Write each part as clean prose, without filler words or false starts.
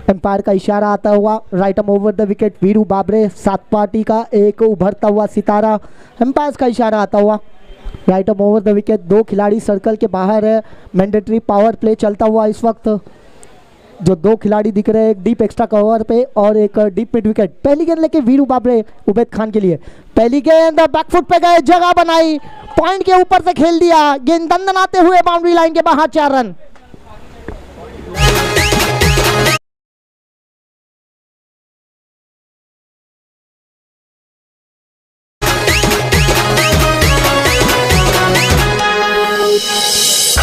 Empire का इशारा आता हुआ, right arm over the wicket Viru Babre, सात पार्टी का एक उभरता हुआ सितारा। एम्पायर का इशारा आता हुआ, right arm over the wicket. दो खिलाड़ी सर्कल के बाहर है, मैंडेटरी पावर प्ले चलता हुआ इस वक्त। जो दो खिलाड़ी दिख रहे हैं, एक डीप एक्स्ट्रा कवर पे और एक डीप मिड विकेट। पहली गेंद लेके वीरू बाबरे उबैद खान के लिए, पहली गेंद बैकफुट पे गए, जगह बनाई, पॉइंट के ऊपर से खेल दिया, गेंद दंदनाते हुए बाउंड्री लाइन के बाहर, 4 रन।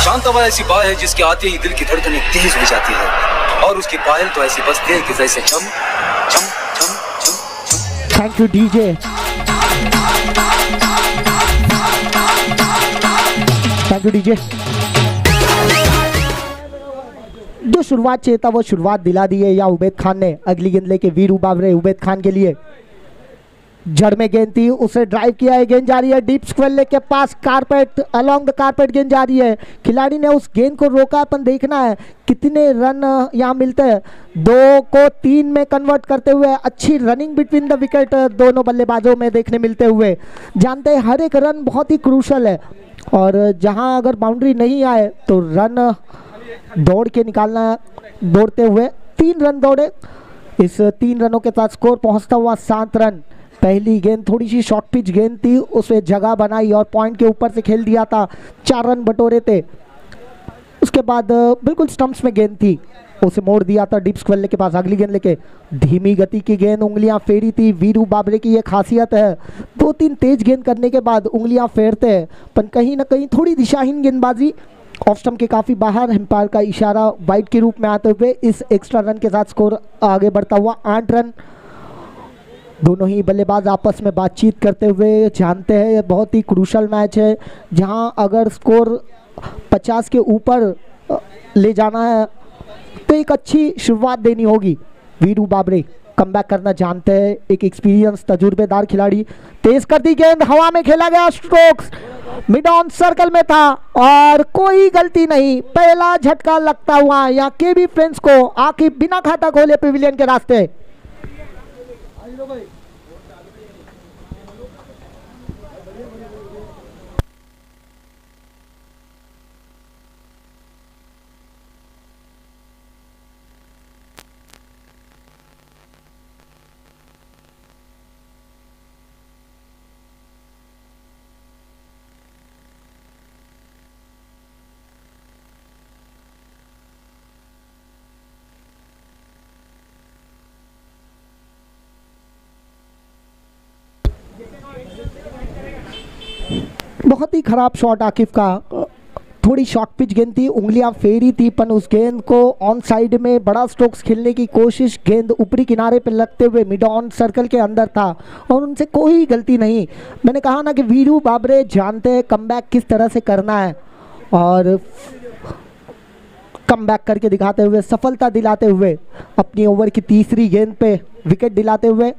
शांताबाई ऐसी बात है जिसके आते ही दिल की धड़कनें तेज हो जाती है और उसकी पायल तो ऐसी बजती है कि जैसे चम चम चम चम। Thank you DJ, thank you DJ. जो शुरुआत चाहिए था वो शुरुआत दिला दी है या उबैद खान ने। अगली गेंद लेके वीरू बाबरे उबैद खान के लिए, जड़ में गेंद थी, उसे ड्राइव किया है, गेंद जा रही है डीप स्क्वेयर लेग के पास, कारपेट अलोंग द कारपेट गेंद जा रही है। खिलाड़ी ने उस गेंद को रोका, अपन देखना है कितने रन यहाँ मिलते हैं। 2 को 3 में कन्वर्ट करते हुए अच्छी रनिंग बिटवीन द विकेट दोनों बल्लेबाजों में देखने मिलते हुए। जानते हैं हर एक रन बहुत ही क्रूशल है और जहाँ अगर बाउंड्री नहीं आए तो रन दौड़ के निकालना। दौड़ते हुए 3 रन दौड़े, इस 3 रनों के साथ स्कोर पहुँचता हुआ 7 रन। पहली गेंद थोड़ी सी शॉर्ट पिच गेंद थी, उसे जगह बनाई और पॉइंट के ऊपर से खेल दिया था, 4 रन बटोरे थे। उसके बाद बिल्कुल स्टंप्स में गेंद थी, उसे मोड़ दिया था डीप स्क्वेयर के पास। अगली गेंद लेके धीमी गति की गेंद, उंगलियां फेरी थी। वीरू बाबरे की ये खासियत है, 2-3 तेज गेंद करने के बाद उंगलियां फेरते हैं, पर कहीं ना कहीं थोड़ी दिशाहीन गेंदबाजी। ऑफ स्टंप के काफ़ी बाहर, एम्पायर का इशारा वाइड के रूप में आते हुए इस एक्स्ट्रा रन के साथ स्कोर आगे बढ़ता हुआ 8 रन। दोनों ही बल्लेबाज आपस में बातचीत करते हुए, जानते हैं ये बहुत ही क्रूशल मैच है जहां अगर स्कोर 50 के ऊपर ले जाना है तो एक अच्छी शुरुआत देनी होगी। वीरू बाबरे कमबैक करना जानते हैं, एक एक्सपीरियंस तजुर्बेदार खिलाड़ी। तेज कर दी गेंद, हवा में खेला गया, स्ट्रोक्स मिड ऑन सर्कल में था और कोई गलती नहीं। पहला झटका लगता हुआ या केबी फ्रेंड्स को आखिर बिना खाता खोले पेविलियन के रास्ते। बहुत ही खराब शॉट आकिफ का, थोड़ी शॉर्ट पिच गेंद थी, उंगलियां फेरी थी, पर उस गेंद को ऑन साइड में बड़ा स्ट्रोक्स खेलने की कोशिश, गेंद ऊपरी किनारे पे लगते हुए मिड ऑन सर्कल के अंदर था और उनसे कोई गलती नहीं। मैंने कहा ना कि वीरू बाबरे जानते हैं कमबैक किस तरह से करना है और कमबैक करके दिखाते हुए, सफलता दिलाते हुए, अपनी ओवर की तीसरी गेंद पे विकेट दिलाते हुए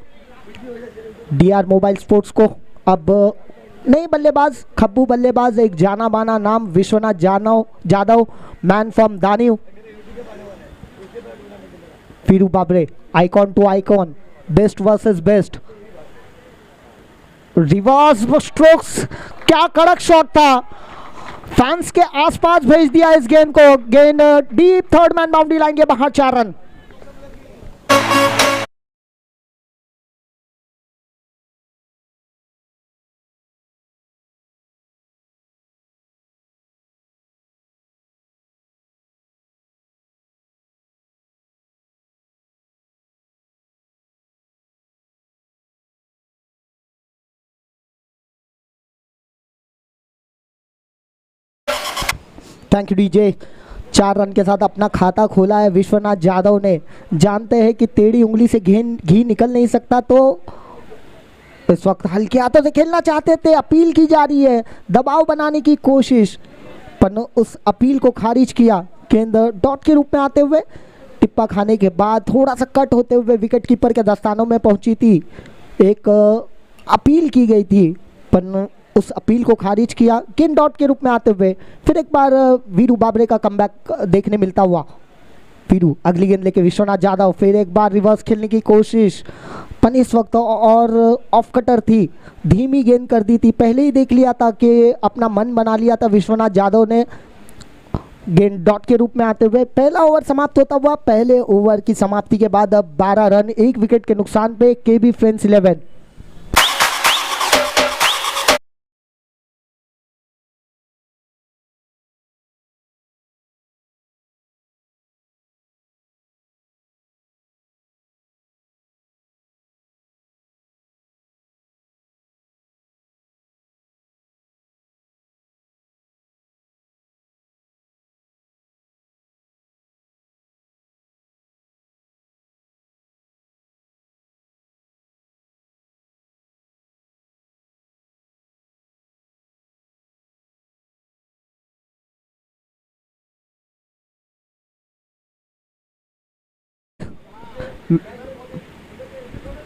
डीआर मोबाइल स्पोर्ट्स को अब नई बल्लेबाज, खब्बू बल्लेबाज, एक जाना माना नाम Vishwanath Jadhav, man from Daniv. Viru Babre icon to icon, best versus best. Reverse strokes, क्या कड़क शॉट था, फैंस के आसपास भेज दिया इस गेंद को। गेंद deep third man boundary line के बाहर, 4 run. Thank you DJ. 4 run के साथ अपना खाता खोला है विश्वनाथ जाधव ने। जानते हैं कि टेढ़ी उंगली से घी निकल नहीं सकता, तो इस वक्त हल्के हाथों से खेलना चाहते थे। अपील की जा रही है, दबाव बनाने की कोशिश, पर उस अपील को खारिज किया। गेंद डॉट के रूप में आते हुए टिप्पा खाने के बाद थोड़ा सा कट होते हुए विकेट कीपर के दस्तानों में पहुंची थी। एक अपील की गई थी पर उस अपील को खारिज किया। गेंद डॉट के रूप में आते हुए फिर एक बार वीरू बाबरे का कमबैक देखने मिलता हुआ। वीरू अगली गेंद लेके विश्वनाथ यादव, फिर एक बार रिवर्स खेलने की कोशिश, पर इस वक्त और ऑफ कटर थी, धीमी गेंद कर दी थी, पहले ही देख लिया था कि अपना मन बना लिया था विश्वनाथ यादव ने। गेंद डॉट के रूप में आते हुए पहला ओवर समाप्त होता हुआ। पहले ओवर की समाप्ति के बाद अब 12 रन 1 विकेट के नुकसान पे केबी फ्रेंड्स 11।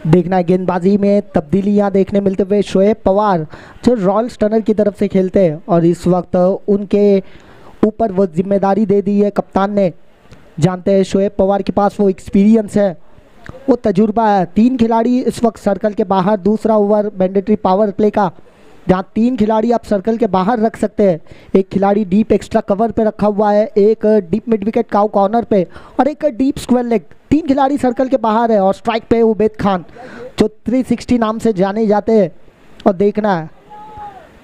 देखना है गेंदबाजी में तब्दीलियां देखने मिलते हुए। शोएब पवार जो रॉयल स्टनर की तरफ से खेलते हैं और इस वक्त उनके ऊपर वो जिम्मेदारी दे दी है कप्तान ने। जानते हैं शोएब पवार के पास वो एक्सपीरियंस है, वो तजुर्बा है। 3 खिलाड़ी इस वक्त सर्कल के बाहर, दूसरा ओवर मैंडेटरी पावर प्ले का, जहाँ 3 खिलाड़ी आप सर्कल के बाहर रख सकते हैं। एक खिलाड़ी डीप एक्स्ट्रा कवर पे रखा हुआ है, एक deep mid wicket cow corner पे और एक डीप स्क्वायर लेग। 3 खिलाड़ी सर्कल के बाहर है और स्ट्राइक पे उबैद खान जो 360 नाम से जाने जाते हैं। और देखना है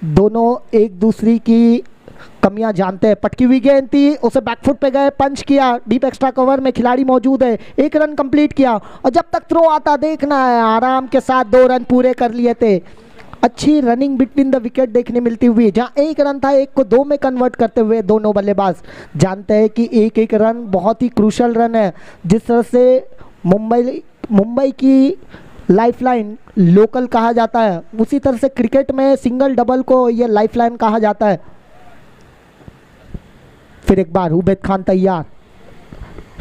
दोनों एक दूसरी की कमियां जानते हैं। पटकी हुई गेंद थी, उसे बैकफुट पे गए, पंच किया, डीप एक्स्ट्रा कवर में खिलाड़ी मौजूद है, 1 रन कंप्लीट किया और जब तक थ्रो आता देखना है आराम के साथ 2 रन पूरे कर लिए थे। अच्छी रनिंग बिटवीन द विकेट देखने मिलती हुई, जहां 1 रन था 1 को 2 में कन्वर्ट करते हुए दोनों बल्लेबाज। जानते हैं कि 1-1 रन बहुत ही क्रूशल रन है। जिस तरह से मुंबई की लाइफलाइन लोकल कहा जाता है, उसी तरह से क्रिकेट में सिंगल डबल को ये लाइफलाइन कहा जाता है। फिर एक बार उबैद खान तैयार,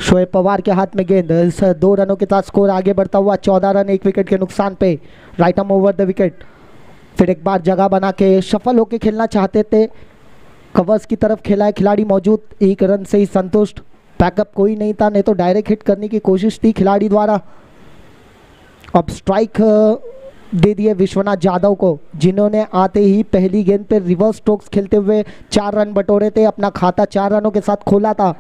शोएब पवार के हाथ में गेंद, 2 रनों के साथ स्कोर आगे बढ़ता हुआ। 14 रन 1 विकेट के नुकसान पे, right arm over the wicket. फिर एक बार जगह बना के सफल होके खेलना चाहते थे, कवर्स की तरफ खेला है खिलाड़ी मौजूद, 1 रन से ही संतुष्ट। बैकअप कोई नहीं था, नहीं तो डायरेक्ट हिट करने की कोशिश थी खिलाड़ी द्वारा। अब स्ट्राइक दे दिए विश्वनाथ यादव को, जिन्होंने आते ही पहली गेंद पे रिवर्स स्ट्रोक्स खेलते हुए 4 रन बटोरे थे, अपना खाता 4 रनों के साथ खोला था।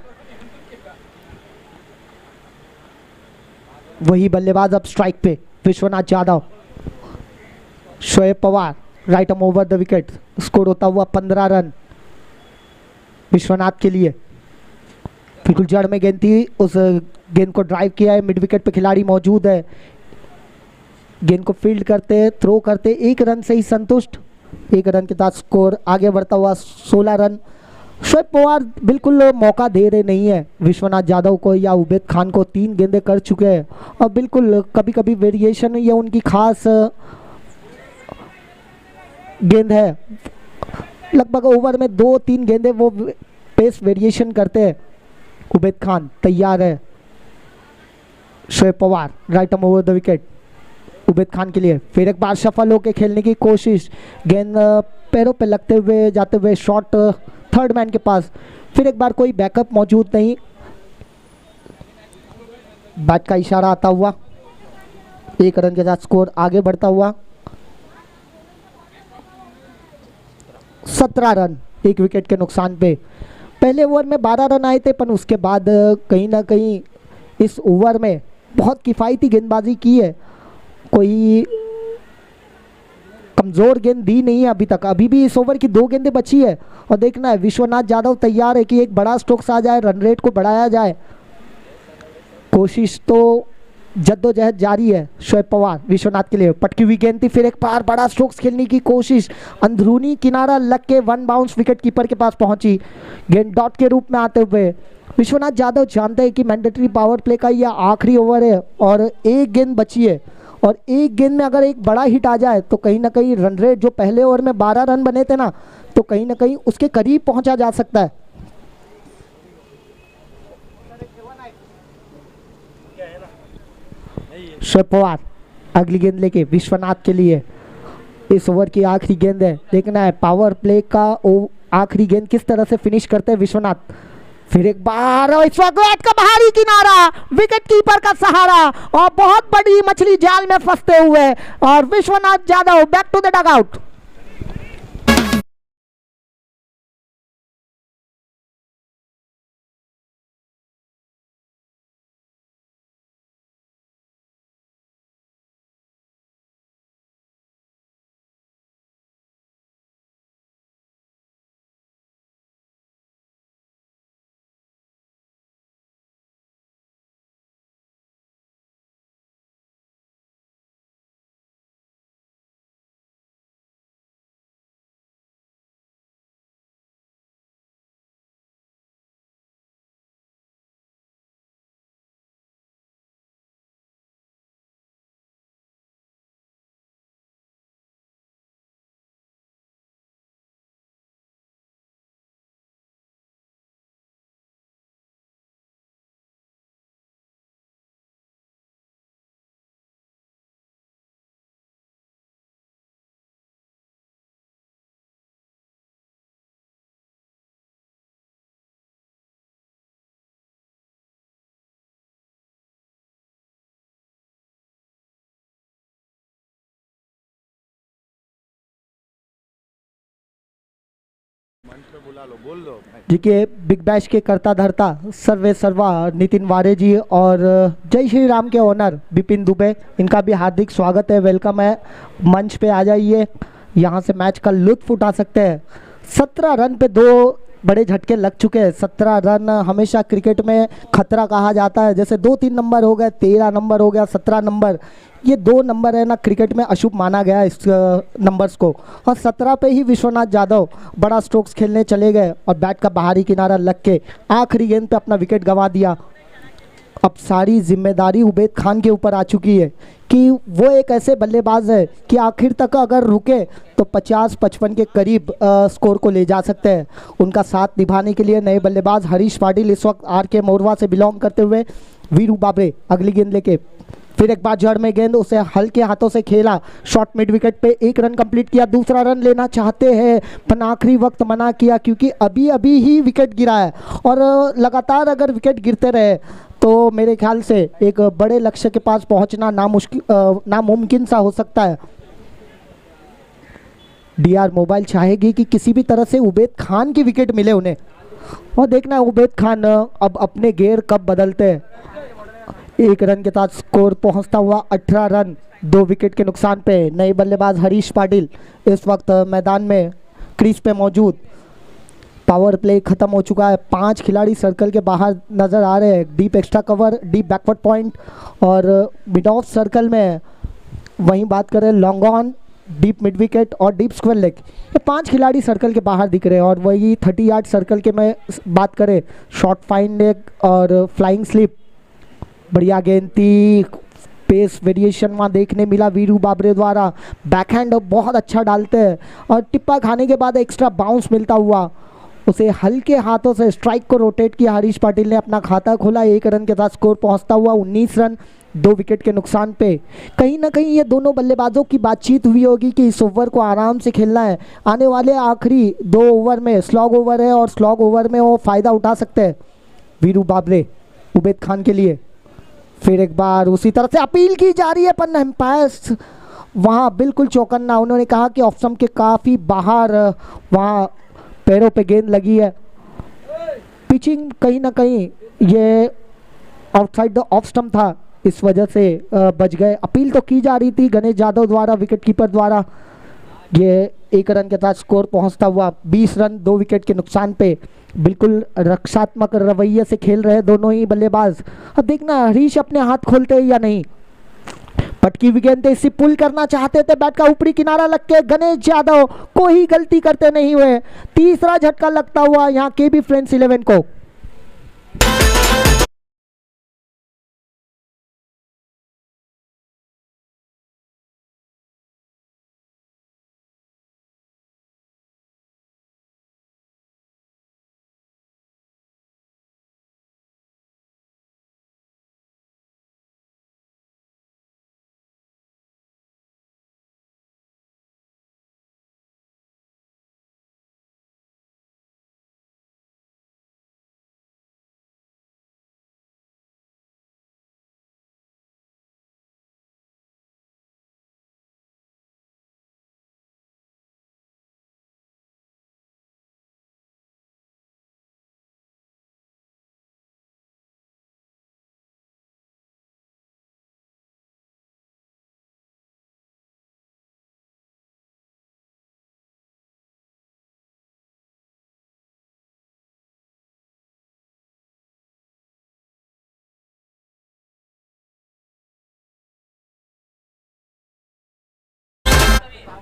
वही बल्लेबाज अब स्ट्राइक पे Vishwanath Yadav. Shoaib Pawar right arm over the wicket, score होता हुआ 15 रन विश्वनाथ के लिए। बिल्कुल जड़ में गेंद थी, उस गेंद को ड्राइव किया है, मिड विकेट पे खिलाड़ी मौजूद है, गेंद को फील्ड करते, थ्रो करते, 1 रन से ही संतुष्ट। 1 रन के साथ स्कोर आगे बढ़ता हुआ 16 रन। शोएब पवार बिल्कुल मौका दे रहे नहीं है विश्वनाथ यादव को या उबैद खान को, 3 गेंदें कर चुके हैं और बिल्कुल कभी कभी वेरिएशन या उनकी खास गेंद है। लगभग ओवर में 2-3 गेंदें वो पेस वेरिएशन करते हैं। उबैद खान तैयार है, Shoaib Pawar right arm over the wicket Ubaid Khan के लिए। फिर एक बार सफल होकर खेलने की कोशिश, गेंद पैरों पे लगते हुए जाते हुए शॉट थर्ड मैन के पास। फिर एक बार कोई बैकअप मौजूद नहीं, बैट का इशारा आता हुआ, 1 रन के साथ स्कोर आगे बढ़ता हुआ। 17 रन 1 विकेट के नुकसान पे। पहले ओवर में 12 रन आए थे, पर उसके बाद कहीं ना कहीं इस ओवर में बहुत किफ़ायती गेंदबाजी की है, कोई कमज़ोर गेंद दी नहीं है अभी तक। अभी भी इस ओवर की 2 गेंदें बची है और देखना है विश्वनाथ यादव तैयार है कि एक बड़ा स्ट्रोक्स आ जाए, रन रेट को बढ़ाया जाए। कोशिश तो जद्दोजहद जारी है। शोएब पवार विश्वनाथ के लिए, पटकी हुई गेंद थी, फिर एक बार बड़ा स्ट्रोक्स खेलने की कोशिश, अंदरूनी किनारा लग के 1 बाउंस विकेट कीपर के पास पहुंची। गेंद डॉट के रूप में आते हुए विश्वनाथ यादव जानते हैं कि मैंडेटरी पावर प्ले का यह आखिरी ओवर है और 1 गेंद बची है और 1 गेंद में अगर एक बड़ा हिट आ जाए तो कहीं ना कहीं रन रेट जो पहले ओवर में 12 रन बने थे ना, तो कहीं ना कहीं उसके करीब पहुंचा जा सकता है। शोएब पवार अगली गेंद लेके विश्वनाथ के लिए, इस ओवर की आखिरी गेंद है। देखना है पावर प्ले का आखिरी गेंद किस तरह से फिनिश करते हैं विश्वनाथ। फिर एक बार इस वक्त बैट का बाहरी किनारा, विकेट कीपर का सहारा और बहुत बड़ी मछली जाल में फंसते हुए, और Vishwanath Yadav back to the dugout. देखिए बिग बैश के करता धरता सर्वे सर्वा नितिन वारे जी और जय श्री राम के ओनर विपिन दुबे, इनका भी हार्दिक स्वागत है, वेलकम है। मंच पे आ जाइए, यहाँ से मैच का लुत्फ उठा सकते हैं। 17 रन पे 2 बड़े झटके लग चुके हैं। 17 रन हमेशा क्रिकेट में खतरा कहा जाता है, जैसे 2-3 नंबर हो गए, 13 नंबर हो गया, 17 नंबर, ये 2 नंबर है ना क्रिकेट में अशुभ माना गया है इस नंबर्स को। और 17 पे ही विश्वनाथ यादव बड़ा स्ट्रोक्स खेलने चले गए और बैट का बाहरी किनारा लग के आखिरी गेंद पे अपना विकेट गंवा दिया। अब सारी जिम्मेदारी उबैद खान के ऊपर आ चुकी है कि वो एक ऐसे बल्लेबाज है कि आखिर तक अगर रुके तो 50-55 के करीब स्कोर को ले जा सकते हैं। उनका साथ निभाने के लिए नए बल्लेबाज हरीश पाटिल इस वक्त आर.के. मोरवा से बिलोंग करते हुए वीरू बाबरे अगली गेंद लेके, फिर एक बार जड़ में गेंद, उसे हल्के हाथों से खेला, शॉट मिड विकेट पे 1 रन कंप्लीट किया। दूसरा रन लेना चाहते हैं पर आखिरी वक्त मना किया क्योंकि अभी अभी ही विकेट गिरा है और लगातार अगर विकेट गिरते रहे तो मेरे ख्याल से एक बड़े लक्ष्य के पास पहुंचना नामुमकिन सा हो सकता है। डीआर मोबाइल चाहेगी कि किसी भी तरह से उबैद खान की विकेट मिले उन्हें, और देखना है उबैद खान अब अपने गेयर कब बदलते हैं। 1 रन के साथ स्कोर पहुंचता हुआ 18 रन 2 विकेट के नुकसान पे। नए बल्लेबाज हरीश पाटिल इस वक्त मैदान में क्रीज पे मौजूद। पावर प्ले खत्म हो चुका है, 5 खिलाड़ी सर्कल के बाहर नज़र आ रहे हैं। Deep extra cover, deep backward point और मिड ऑफ सर्कल में वहीं बात करें long on, deep mid wicket और डीप स्क्वायर लेग, ये 5 खिलाड़ी सर्कल के बाहर दिख रहे हैं। और वही 30 यार्ड सर्कल के में बात करें शॉर्ट फाइन लेग और फ्लाइंग स्लिप, बढ़िया गेंद थी, पेस वेरिएशन वहाँ देखने मिला वीरू बाबरे द्वारा। बैकहैंड बहुत अच्छा डालते हैं और टिप्पा खाने के बाद एक्स्ट्रा बाउंस मिलता हुआ उसे हल्के हाथों से स्ट्राइक को रोटेट किया। हरीश पाटिल ने अपना खाता खोला, 1 रन के साथ स्कोर पहुंचता हुआ 19 रन 2 विकेट के नुकसान पे। कहीं ना कहीं ये दोनों बल्लेबाजों की बातचीत हुई होगी कि इस ओवर को आराम से खेलना है, आने वाले आखिरी 2 ओवर में स्लॉग ओवर है और स्लॉग ओवर में वो फ़ायदा उठा सकते हैं वीरू बाबरे उबैद खान के लिए। फिर एक बार उसी तरह से अपील की जा रही है पर एम्पायर्स वहाँ बिल्कुल चौकन्ना, उन्होंने कहा कि ऑफ स्टंप के काफ़ी बाहर वहाँ पैरों पे गेंद लगी है। पिचिंग कहीं ना कहीं ये आउटसाइड द ऑफ स्टंप था, इस वजह से बच गए। अपील तो की जा रही थी गणेश यादव द्वारा, विकेट कीपर द्वारा। ये 1 रन के साथ स्कोर पहुंचता हुआ 20 रन 2 विकेट के नुकसान पे। बिल्कुल रक्षात्मक रवैये से खेल रहे दोनों ही बल्लेबाज। अब देखना हरीश अपने हाथ खोलते हैं या नहीं। पटकी हुई गेंद इसी पुल करना चाहते थे, बैट का ऊपरी किनारा लग के गणेश यादव कोई गलती करते नहीं हुए। तीसरा झटका लगता हुआ यहाँ केबी फ्रेंड्स 11 को।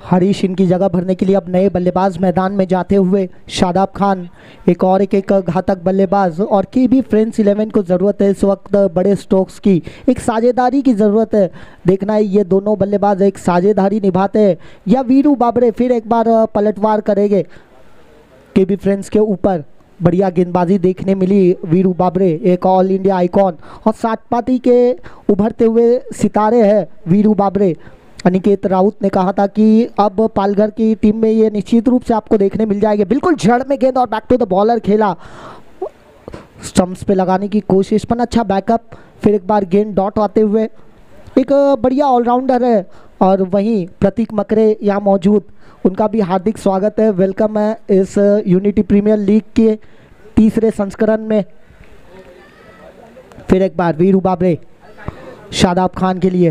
हरीश इनकी जगह भरने के लिए अब नए बल्लेबाज मैदान में जाते हुए शादाब खान, एक और एक घातक बल्लेबाज, और की भी फ्रेंड्स 11 को ज़रूरत है इस वक्त बड़े स्ट्रोक्स की, एक साझेदारी की ज़रूरत है। देखना है ये दोनों बल्लेबाज एक साझेदारी निभाते हैं या वीरू बाबरे फिर एक बार पलटवार करेंगे के भी फ्रेंड्स के ऊपर। बढ़िया गेंदबाजी देखने मिली वीरू बाबरे, एक ऑल इंडिया आइकॉन और सात पाती के उभरते हुए सितारे हैं वीरू बाबरे। अनिकेत राउत ने कहा था कि अब पालघर की टीम में ये निश्चित रूप से आपको देखने मिल जाएंगे। बिल्कुल जड़ में गेंद और बैक टू द बॉलर खेला, स्टंप्स पे लगाने की कोशिश पर अच्छा बैकअप, फिर एक बार गेंद डॉट आते हुए। एक बढ़िया ऑलराउंडर है। और वहीं प्रतीक मकरे यहाँ मौजूद, उनका भी हार्दिक स्वागत है, वेलकम है इस यूनिटी प्रीमियर लीग के तीसरे संस्करण में। फिर एक बार वीरू बाबरे शादाब खान के लिए,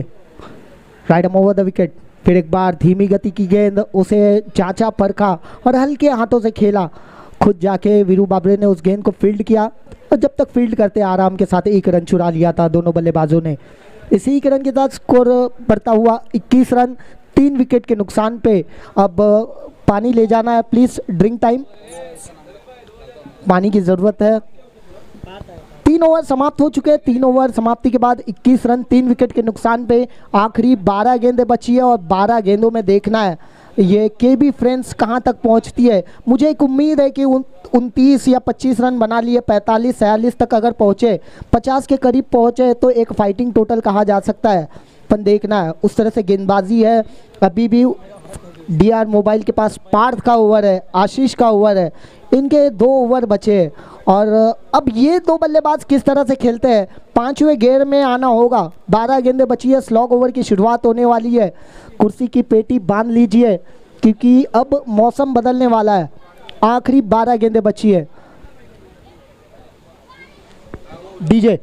right arm over the wicket. फिर एक बार धीमी गति की गेंद, उसे चाचा परखा और हल्के हाथों से खेला। खुद जाके वीरू बाबरे ने उस गेंद को फील्ड किया और जब तक फील्ड करते आराम के साथ एक रन चुरा लिया था दोनों बल्लेबाजों ने। इसी एक रन के साथ स्कोर बढ़ता हुआ 21 रन 3 विकेट के नुकसान पे। अब पानी ले जाना है, प्लीज़ ड्रिंक टाइम, पानी की ज़रूरत है। 3 ओवर समाप्त हो चुके हैं। 3 ओवर समाप्ति के बाद 21 रन 3 विकेट के नुकसान पे आखिरी 12 गेंदें बची है और 12 गेंदों में देखना है ये के बी फ्रेंड्स कहां तक पहुंचती है। मुझे एक उम्मीद है कि 29 या 25 रन बना लिए, 45-46 तक अगर पहुंचे, 50 के करीब पहुंचे तो एक फाइटिंग टोटल कहा जा सकता है। पर देखना है उस तरह से गेंदबाजी है। अभी भी डीआर मोबाइल के पास पार्थ का ओवर है, आशीष का ओवर है, इनके 2 ओवर बचे और अब ये 2 बल्लेबाज किस तरह से खेलते हैं। 5वें गेयर में आना होगा। 12 गेंदें बची है, स्लॉग ओवर की शुरुआत होने वाली है। कुर्सी की पेटी बांध लीजिए क्योंकि अब मौसम बदलने वाला है। आखिरी 12 गेंदें बची है। डीजे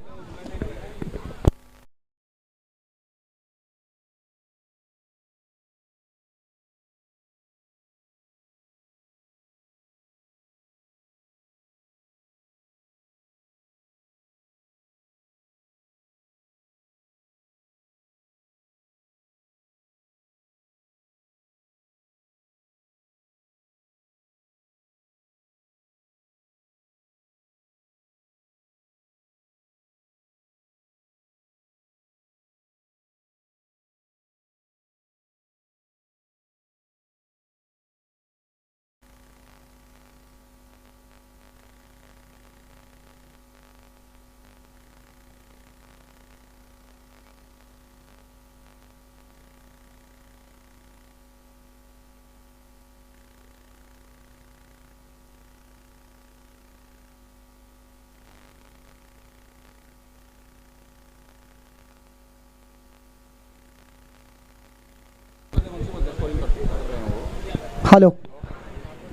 हेलो,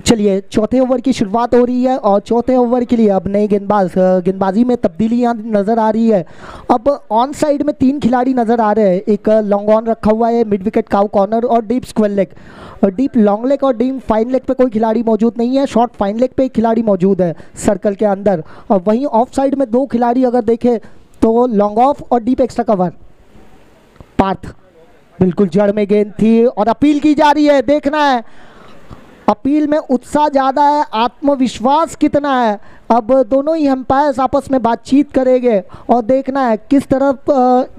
चलिए चौथे ओवर की शुरुआत हो रही है और चौथे ओवर के लिए अब नए गेंदबाजी में तब्दीली यहाँ नज़र आ रही है। अब ऑन साइड में 3 खिलाड़ी नज़र आ रहे हैं। एक लॉन्ग ऑन रखा हुआ है, मिड विकेट काउ कॉर्नर और deep square leg. Deep long leg और डीप फाइन लेग पे कोई खिलाड़ी मौजूद नहीं है। शॉर्ट फाइन लेग पे एक खिलाड़ी मौजूद है सर्कल के अंदर। और वहीं ऑफ साइड में 2 खिलाड़ी अगर देखें तो लॉन्ग ऑफ और डीप एक्स्ट्रा कवर। पार्थ बिल्कुल जड़ में गेंद थी और अपील की जा रही है। देखना है अपील में उत्साह ज़्यादा है, आत्मविश्वास कितना है। अब दोनों ही एम्पायर्स आपस में बातचीत करेंगे और देखना है किस तरफ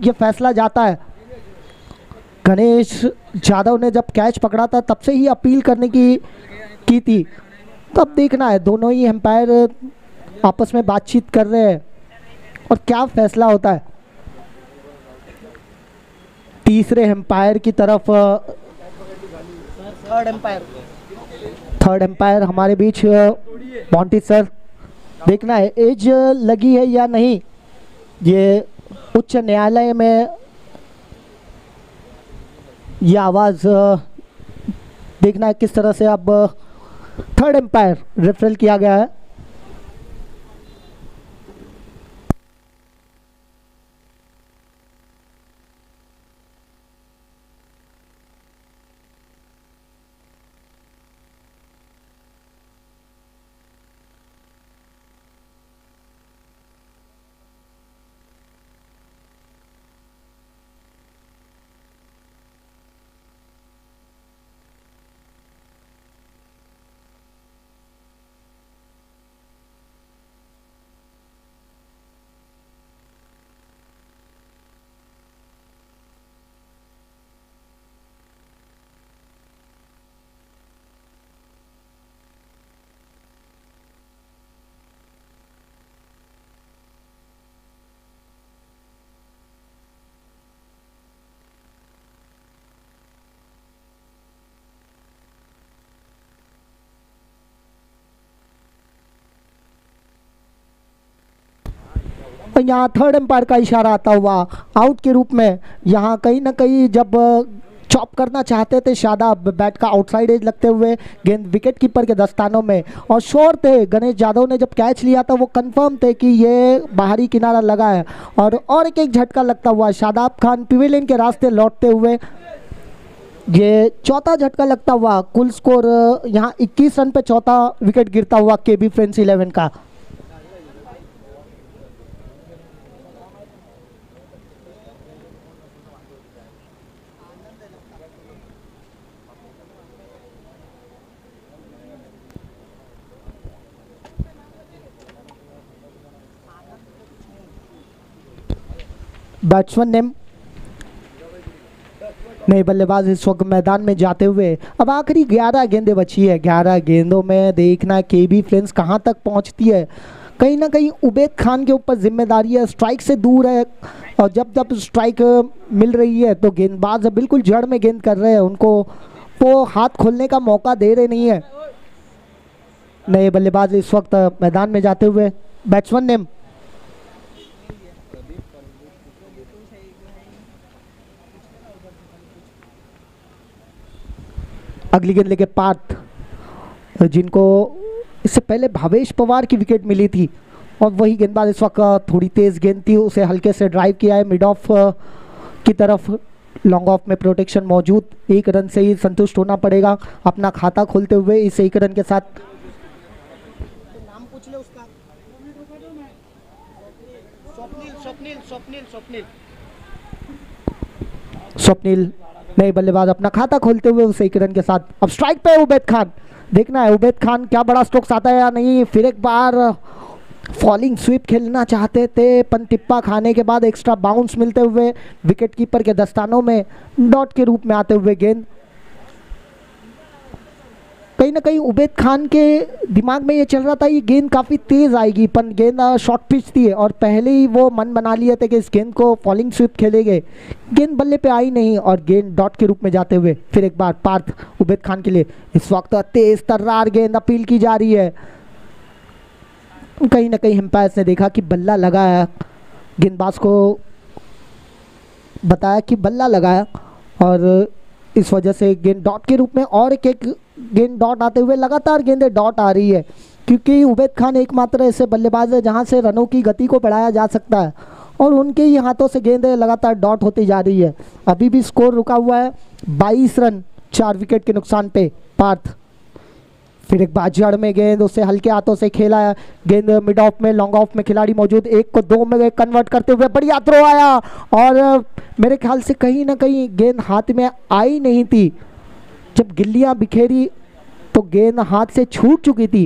ये फैसला जाता है। गणेश यादव ने जब कैच पकड़ा था तब से ही अपील करने की थी। तब देखना है दोनों ही एम्पायर आपस में बातचीत कर रहे हैं और क्या फैसला होता है। तीसरे एम्पायर की तरफ थर्ड एम्पायर हमारे बीच बॉन्टी सर। देखना है एज लगी है या नहीं। ये उच्च न्यायालय में ये आवाज़ देखना है किस तरह से अब थर्ड एम्पायर रेफरल किया गया है। यहाँ थर्ड एम्पायर का इशारा आता हुआ आउट के रूप में। यहाँ कहीं ना कहीं जब चॉप करना चाहते थे शादाब बैट का आउटसाइड एज लगते हुए गेंद विकेट कीपर के दस्तानों में, और श्योर थे गणेश यादव ने जब कैच लिया था वो कंफर्म थे कि ये बाहरी किनारा लगा है। और एक झटका लगता हुआ शादाब खान पिवेलियन के रास्ते लौटते हुए, ये चौथा झटका लगता हुआ। कुल स्कोर यहाँ 21 रन पे चौथा विकेट गिरता हुआ केबी फ्रेंड्स 11 का। बैट्समैन नेम नए बल्लेबाज इस वक्त मैदान में जाते हुए। अब आखिरी 11 गेंदें बची है। 11 गेंदों में देखना केबी फ्रेंड्स कहां तक पहुंचती है। कहीं ना कहीं उबैद खान के ऊपर जिम्मेदारी है, स्ट्राइक से दूर है, और जब जब स्ट्राइक मिल रही है तो गेंदबाज बिल्कुल जड़ में गेंद कर रहे हैं, उनको वो हाथ खोलने का मौका दे रहे नहीं है। नए बल्लेबाज इस वक्त मैदान में जाते हुए। बैट्समैन नेम अगली गेंद लेके पार्थ, जिनको इससे पहले भावेश पवार की विकेट मिली थी, और वही गेंदबाज इस वक्त थोड़ी तेज गेंद थी, उसे हल्के से ड्राइव किया है मिड ऑफ की तरफ। लॉन्ग ऑफ में प्रोटेक्शन मौजूद, 1 रन से ही संतुष्ट होना पड़ेगा अपना खाता खोलते हुए इस 1 रन के साथ। नाम पूछ ले उसका। स्वप्निल नए बल्लेबाज अपना खाता खोलते हुए उस 1 रन के साथ। अब स्ट्राइक पे उबैद खान, देखना है उबैद खान क्या बड़ा स्ट्रोक्स आता है या नहीं। फिर एक बार फॉलिंग स्वीप खेलना चाहते थे, पन टिप्पा खाने के बाद एक्स्ट्रा बाउंस मिलते हुए विकेट कीपर के दस्तानों में डॉट के रूप में आते हुए गेंद। कहीं ना कहीं उबैद खान के दिमाग में ये चल रहा था ये गेंद काफ़ी तेज़ आएगी, पर गेंद शॉर्ट पिच थी और पहले ही वो मन बना लिए थे कि इस गेंद को फॉलिंग स्वीप खेलेंगे। गेंद बल्ले पे आई नहीं और गेंद डॉट के रूप में जाते हुए फिर एक बार पार्थ उबैद खान के लिए। इस वक्त तेज तर्रार गेंद अपील की जा रही है। कहीं ना कहीं एम्पायर्स ने देखा कि बल्ला लगा है, गेंदबाज को बताया कि बल्ला लगाया, और इस वजह से गेंद डॉट के रूप में और एक गेंद डॉट आते हुए लगातार गेंदें डॉट आ रही है, क्योंकि उबैद खान एकमात्र ऐसे बल्लेबाज है जहां से रनों की गति को बढ़ाया जा सकता है, और उनके ही हाथों से गेंदें लगातार डॉट होती जा रही है। अभी भी स्कोर रुका हुआ है 22 रन 4 विकेट के नुकसान पे। पार्थ फिर एक बार जड़ में गेंद, उसे हल्के हाथों से खेला है, गेंद मिड ऑफ में लॉन्ग ऑफ में खिलाड़ी मौजूद, 1 को 2 में कन्वर्ट करते हुए बढ़िया थ्रो आया, और मेरे ख्याल से कहीं ना कहीं गेंद हाथ में आई नहीं थी। जब गिल्लियां बिखेरी तो गेंद हाथ से छूट चुकी थी।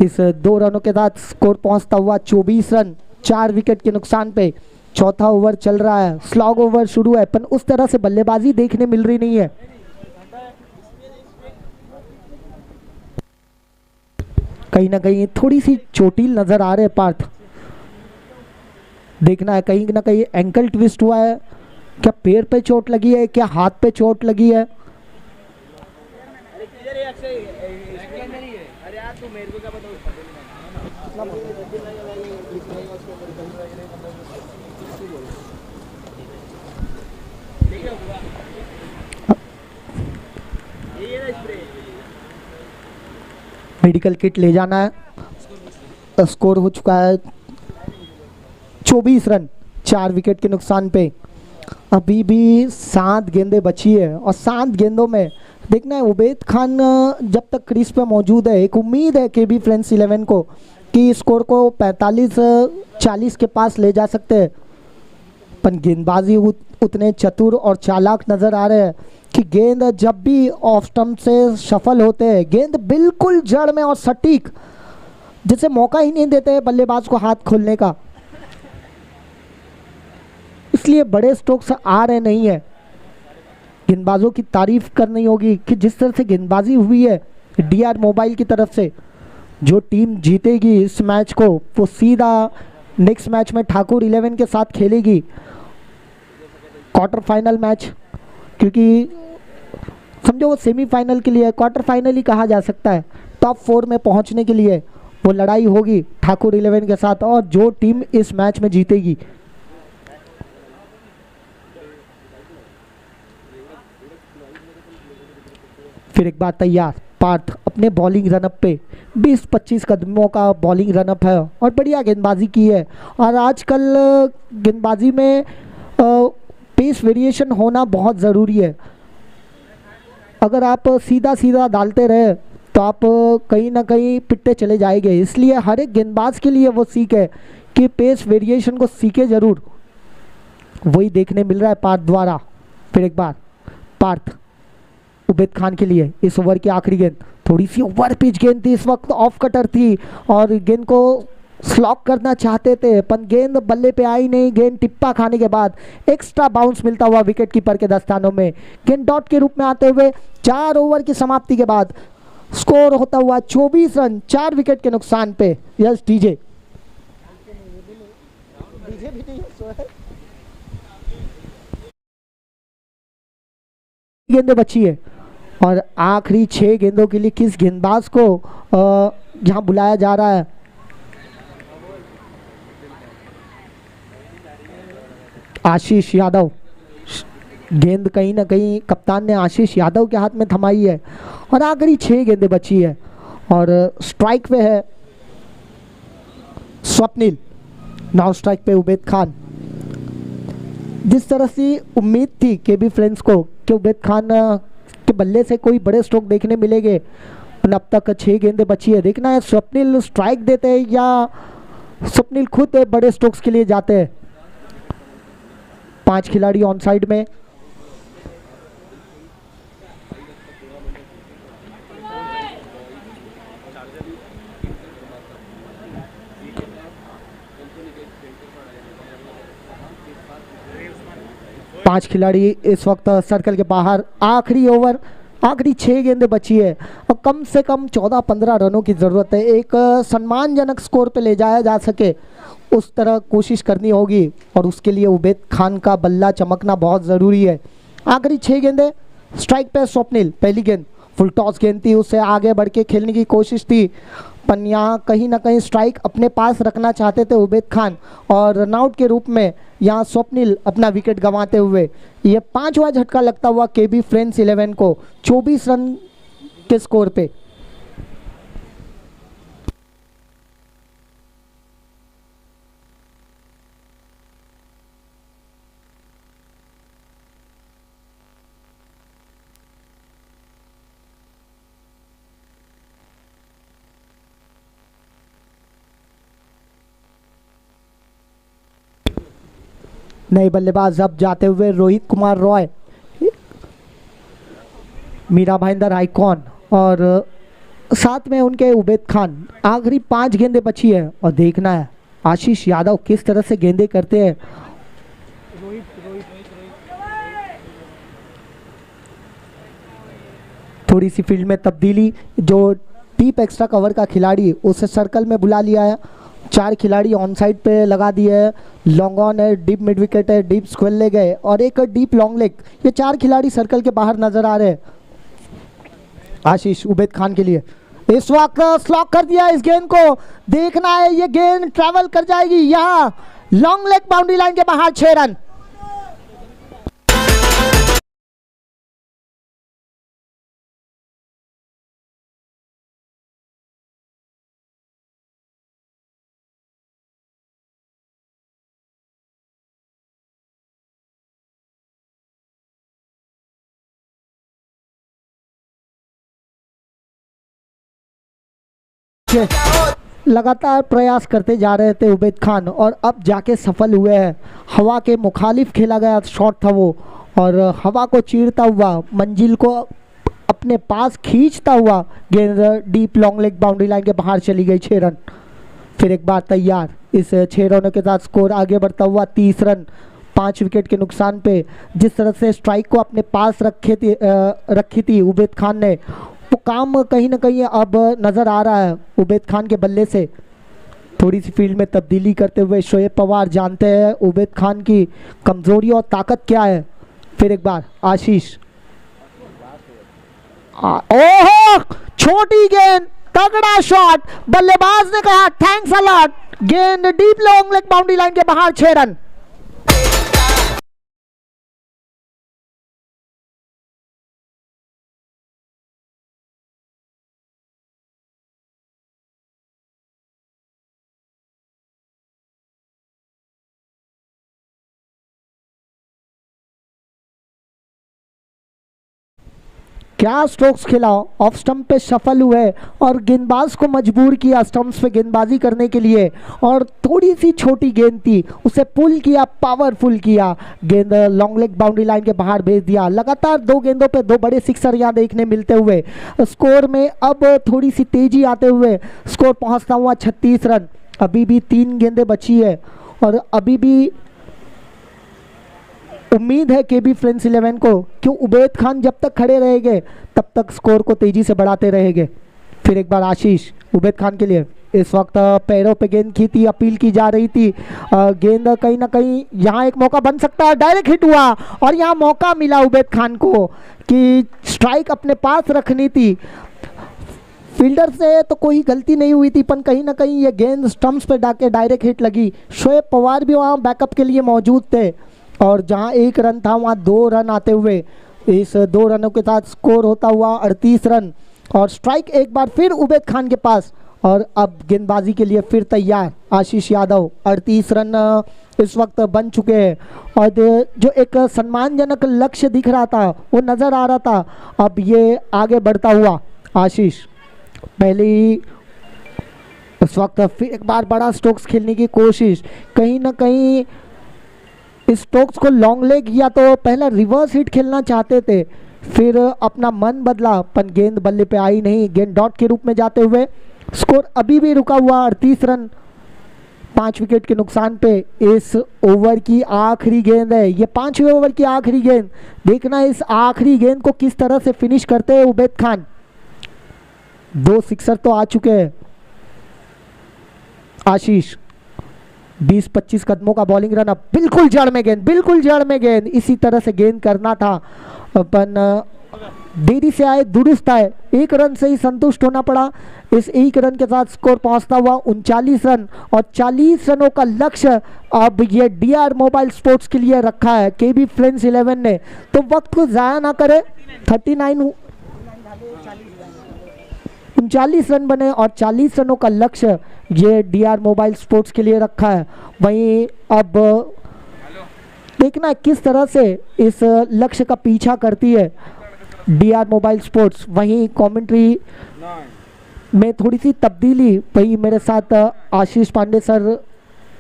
इस 2 रनों के साथ स्कोर पहुंचता हुआ 24 रन 4 विकेट के नुकसान पे। चौथा ओवर चल रहा है, स्लॉग ओवर शुरू है, पर उस तरह से बल्लेबाजी देखने मिल रही नहीं है। कहीं ना कहीं थोड़ी सी चोटिल नजर आ रहे पार्थ। देखना है कहीं ना कहीं एंकल ट्विस्ट हुआ है, क्या पैर पे चोट लगी है, क्या हाथ पे चोट लगी है। मेडिकल किट ले जाना है। स्कोर हो चुका है 24 रन 4 विकेट के नुकसान पे। अभी भी 7 गेंदें बची है, और 7 गेंदों में देखना है उबैद खान जब तक क्रीज पे मौजूद है, एक उम्मीद है केबी फ्रेंड्स 11 को कि स्कोर को 45-40 के पास ले जा सकते हैं, पर गेंदबाजी उतने चतुर और चालाक नज़र आ रहे हैं कि गेंद जब भी ऑफ स्टंप से सफल होते हैं, गेंद बिल्कुल जड़ में और सटीक, जिसे मौका ही नहीं देते हैं बल्लेबाज को हाथ खोलने का, इसलिए बड़े स्ट्रोक्स आ रहे नहीं है। गेंदबाजों की तारीफ करनी होगी कि जिस तरह से गेंदबाजी हुई है डीआर मोबाइल की तरफ से, जो टीम जीतेगी इस मैच को वो सीधा नेक्स्ट मैच में ठाकुर 11 के साथ खेलेगी क्वार्टर फाइनल मैच, क्योंकि समझो वो सेमीफाइनल के लिए क्वार्टर फाइनल ही कहा जा सकता है, टॉप 4 में पहुंचने के लिए, वो लड़ाई होगी ठाकुर 11 के साथ, और जो टीम इस मैच में जीतेगी फिर एक बार तैयार पार्थ अपने बॉलिंग रनअप पे 20-25 कदमों का बॉलिंग रनअप है और बढ़िया गेंदबाजी की है। और आजकल गेंदबाजी में पेस वेरिएशन होना बहुत ज़रूरी है। अगर आप सीधा सीधा डालते रहे तो आप कहीं ना कहीं पिट्टे चले जाएंगे, इसलिए हर एक गेंदबाज के लिए वो सीख है कि पेस वेरिएशन को सीखे ज़रूर। वही देखने मिल रहा है पार्थ द्वारा। फिर एक बार पार्थ उबैद खान के लिए इस ओवर की आखिरी गेंद, थोड़ी सी ओवर पिच गेंद थी, इस वक्त ऑफ कटर थी और गेंद को स्लॉक करना चाहते थे पर गेंद बल्ले पे आई नहीं। गेंद टिप्पा खाने के बाद एक्स्ट्रा बाउंस मिलता हुआ विकेट कीपर के दस्तानों में। गेंद डॉट के रूप में आते हुए 4 ओवर की समाप्ति के बाद स्कोर होता हुआ 24 रन 4 विकेट के नुकसान पे। यस डीजे गेंदें बची है और आखिरी 6 गेंदों के लिए किस गेंदबाज को यहाँ बुलाया जा रहा है? आशीष यादव। गेंद कहीं ना कहीं कप्तान ने आशीष यादव के हाथ में थमाई है और आखिरी 6 गेंदें बची है और स्ट्राइक पे है स्वप्निल, नाउ स्ट्राइक पे उबैद खान। जिस तरह से उम्मीद थी केबी फ्रेंड्स को कि उबैद खान के बल्ले से कोई बड़े स्ट्रोक देखने मिलेंगे, अब तक 6 गेंदें बची है। देखना है स्वप्निल स्ट्राइक देते हैं या स्वप्निल खुद बड़े स्ट्रोक्स के लिए जाते हैं। 5 खिलाड़ी ऑन साइड में। पांच खिलाड़ी इस वक्त सर्कल के बाहर। आखिरी ओवर, आखिरी 6 गेंदें बची है और कम से कम 14-15 रनों की ज़रूरत है। एक सम्मानजनक स्कोर पे ले जाया जा सके उस तरह कोशिश करनी होगी और उसके लिए उबैद खान का बल्ला चमकना बहुत ज़रूरी है। आखिरी 6 गेंदें। स्ट्राइक पे स्वप्निल। पहली गेंद फुल टॉस गेंद थी, उससे आगे बढ़ के खेलने की कोशिश थी पर यहाँ कहीं ना कहीं स्ट्राइक अपने पास रखना चाहते थे उबैद खान और रनआउट के रूप में यहाँ स्वप्निल अपना विकेट गंवाते हुए ये 5वां झटका लगता हुआ केबी फ्रेंड्स 11 को 24 रन के स्कोर पे। नए बल्लेबाज अब जाते हुए रोहित कुमार रॉय, मीरा भाईंदर आइकॉन और साथ में उनके उबैद खान। आखिरी 5 गेंदें बची है और देखना है आशीष यादव किस तरह से गेंदें करते हैं। थोड़ी सी फील्ड में तब्दीली, जो डीप एक्स्ट्रा कवर का खिलाड़ी उसे सर्कल में बुला लिया है। 4 खिलाड़ी ऑन साइड पे लगा दिए है। लॉन्ग ऑन है, डीप मिड विकेट है, डीप स्क्वेल ले गए और एक डीप लॉन्ग लेग। ये 4 खिलाड़ी सर्कल के बाहर नजर आ रहे हैं। आशीष उबैद खान के लिए इस वक्त स्लॉक कर दिया इस गेंद को। देखना है ये गेंद ट्रैवल कर जाएगी, यहाँ लॉन्ग लेग बाउंड्री लाइन के बाहर 6 रन। लगातार प्रयास करते जा रहे थे उबैद खान और अब जाके सफल हुए हैं। हवा के मुखालिफ खेला गया शॉट था वो और हवा को चीरता हुआ मंजिल को अपने पास खींचता हुआ गेंद deep long leg boundary line के बाहर चली गई। 6 रन। फिर एक बार तैयार। इस 6 रनों के साथ स्कोर आगे बढ़ता हुआ 30 रन 5 विकेट के नुकसान पे। जिस तरह से स्ट्राइक को अपने पास रखी थी उबैद खान ने, वो काम कहीं ना कहीं अब नज़र आ रहा है उबैद खान के बल्ले से। थोड़ी सी फील्ड में तब्दीली करते हुए शोएब पवार जानते हैं उबैद खान की कमज़ोरी और ताकत क्या है। फिर एक बार आशीष। ओहो, छोटी गेंद तगड़ा शॉट, बल्लेबाज ने कहा थैंक्स अ लॉट, गेंद deep long leg boundary line के बाहर, 6 रन। क्या स्ट्रोक्स खेला, ऑफ स्टंप पे सफल हुए और गेंदबाज को मजबूर किया स्टंप्स पे गेंदबाजी करने के लिए, और थोड़ी सी छोटी गेंद थी उसे पुल किया, पावरफुल किया, गेंद लॉन्ग लेग बाउंड्री लाइन के बाहर भेज दिया। लगातार 2 गेंदों पे 2 बड़े सिक्सर यहाँ देखने मिलते हुए स्कोर में अब थोड़ी सी तेजी आते हुए स्कोर पहुँचता हुआ 36 रन। अभी भी 3 गेंदें बची है और अभी भी उम्मीद है केबी फ्रेंड्स 11 को कि उबैद खान जब तक खड़े रहेंगे तब तक स्कोर को तेजी से बढ़ाते रहेंगे। फिर एक बार आशीष उबैद खान के लिए, इस वक्त पैरों पे गेंद की थी, अपील की जा रही थी, गेंद कहीं ना कहीं यहाँ एक मौका बन सकता है, डायरेक्ट हिट हुआ और यहाँ मौका मिला उबैद खान को कि स्ट्राइक अपने पास रखनी थी। फील्डर से तो कोई गलती नहीं हुई थी, पर कहीं ना कहीं ये गेंद स्टंप्स पे डाके डायरेक्ट हिट लगी। शोएब पवार भी वहाँ बैकअप के लिए मौजूद थे और जहाँ 1 रन था वहाँ 2 रन आते हुए इस 2 रनों के साथ स्कोर होता हुआ 38 रन और स्ट्राइक एक बार फिर उबैद खान के पास। और अब गेंदबाजी के लिए फिर तैयार आशीष यादव। 38 रन इस वक्त बन चुके हैं और जो एक सम्मानजनक लक्ष्य दिख रहा था वो नज़र आ रहा था, अब ये आगे बढ़ता हुआ आशीष पहले इस वक्त फिर एक बार बड़ा स्ट्रोक्स खेलने की कोशिश, कहीं ना कहीं इस स्ट्रोक्स को लॉन्ग लेग या तो पहला रिवर्स हिट खेलना चाहते थे, फिर अपना मन बदला पर गेंद बल्ले पे आई नहीं, गेंद डॉट के रूप में जाते हुए स्कोर अभी भी रुका हुआ 38 रन 5 विकेट के नुकसान पे। इस ओवर की आखिरी गेंद है, ये 5वें ओवर की आखिरी गेंद, देखना इस आखिरी गेंद को किस तरह से फिनिश करते हैं उबैद खान। 2 सिक्सर तो आ चुके हैं आशीष, 20-25 कदमों का बॉलिंग रन, अब बिल्कुल जड़ में गेंद, बिल्कुल जड़ में गेंद, इसी तरह से गेंद करना था अपन देरी से आए दुरुस्त आए, 1 रन से ही संतुष्ट होना पड़ा। इस 1 रन के साथ स्कोर पहुंचता हुआ 39 रन और 40 रनों का लक्ष्य अब ये डीआर मोबाइल स्पोर्ट्स के लिए रखा है केबी फ्रेंड्स 11 ने, तो वक्त को ज़ाया ना करे। 39 रन बने और 40 रनों का लक्ष्य ये डीआर मोबाइल स्पोर्ट्स के लिए रखा है। वहीं अब देखना किस तरह से इस लक्ष्य का पीछा करती है डीआर मोबाइल स्पोर्ट्स। वहीं कमेंट्री में थोड़ी सी तब्दीली, वही मेरे साथ आशीष पांडे सर,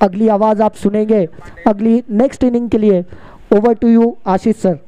अगली आवाज़ आप सुनेंगे अगली नेक्स्ट इनिंग के लिए। Over to you Ashish sir.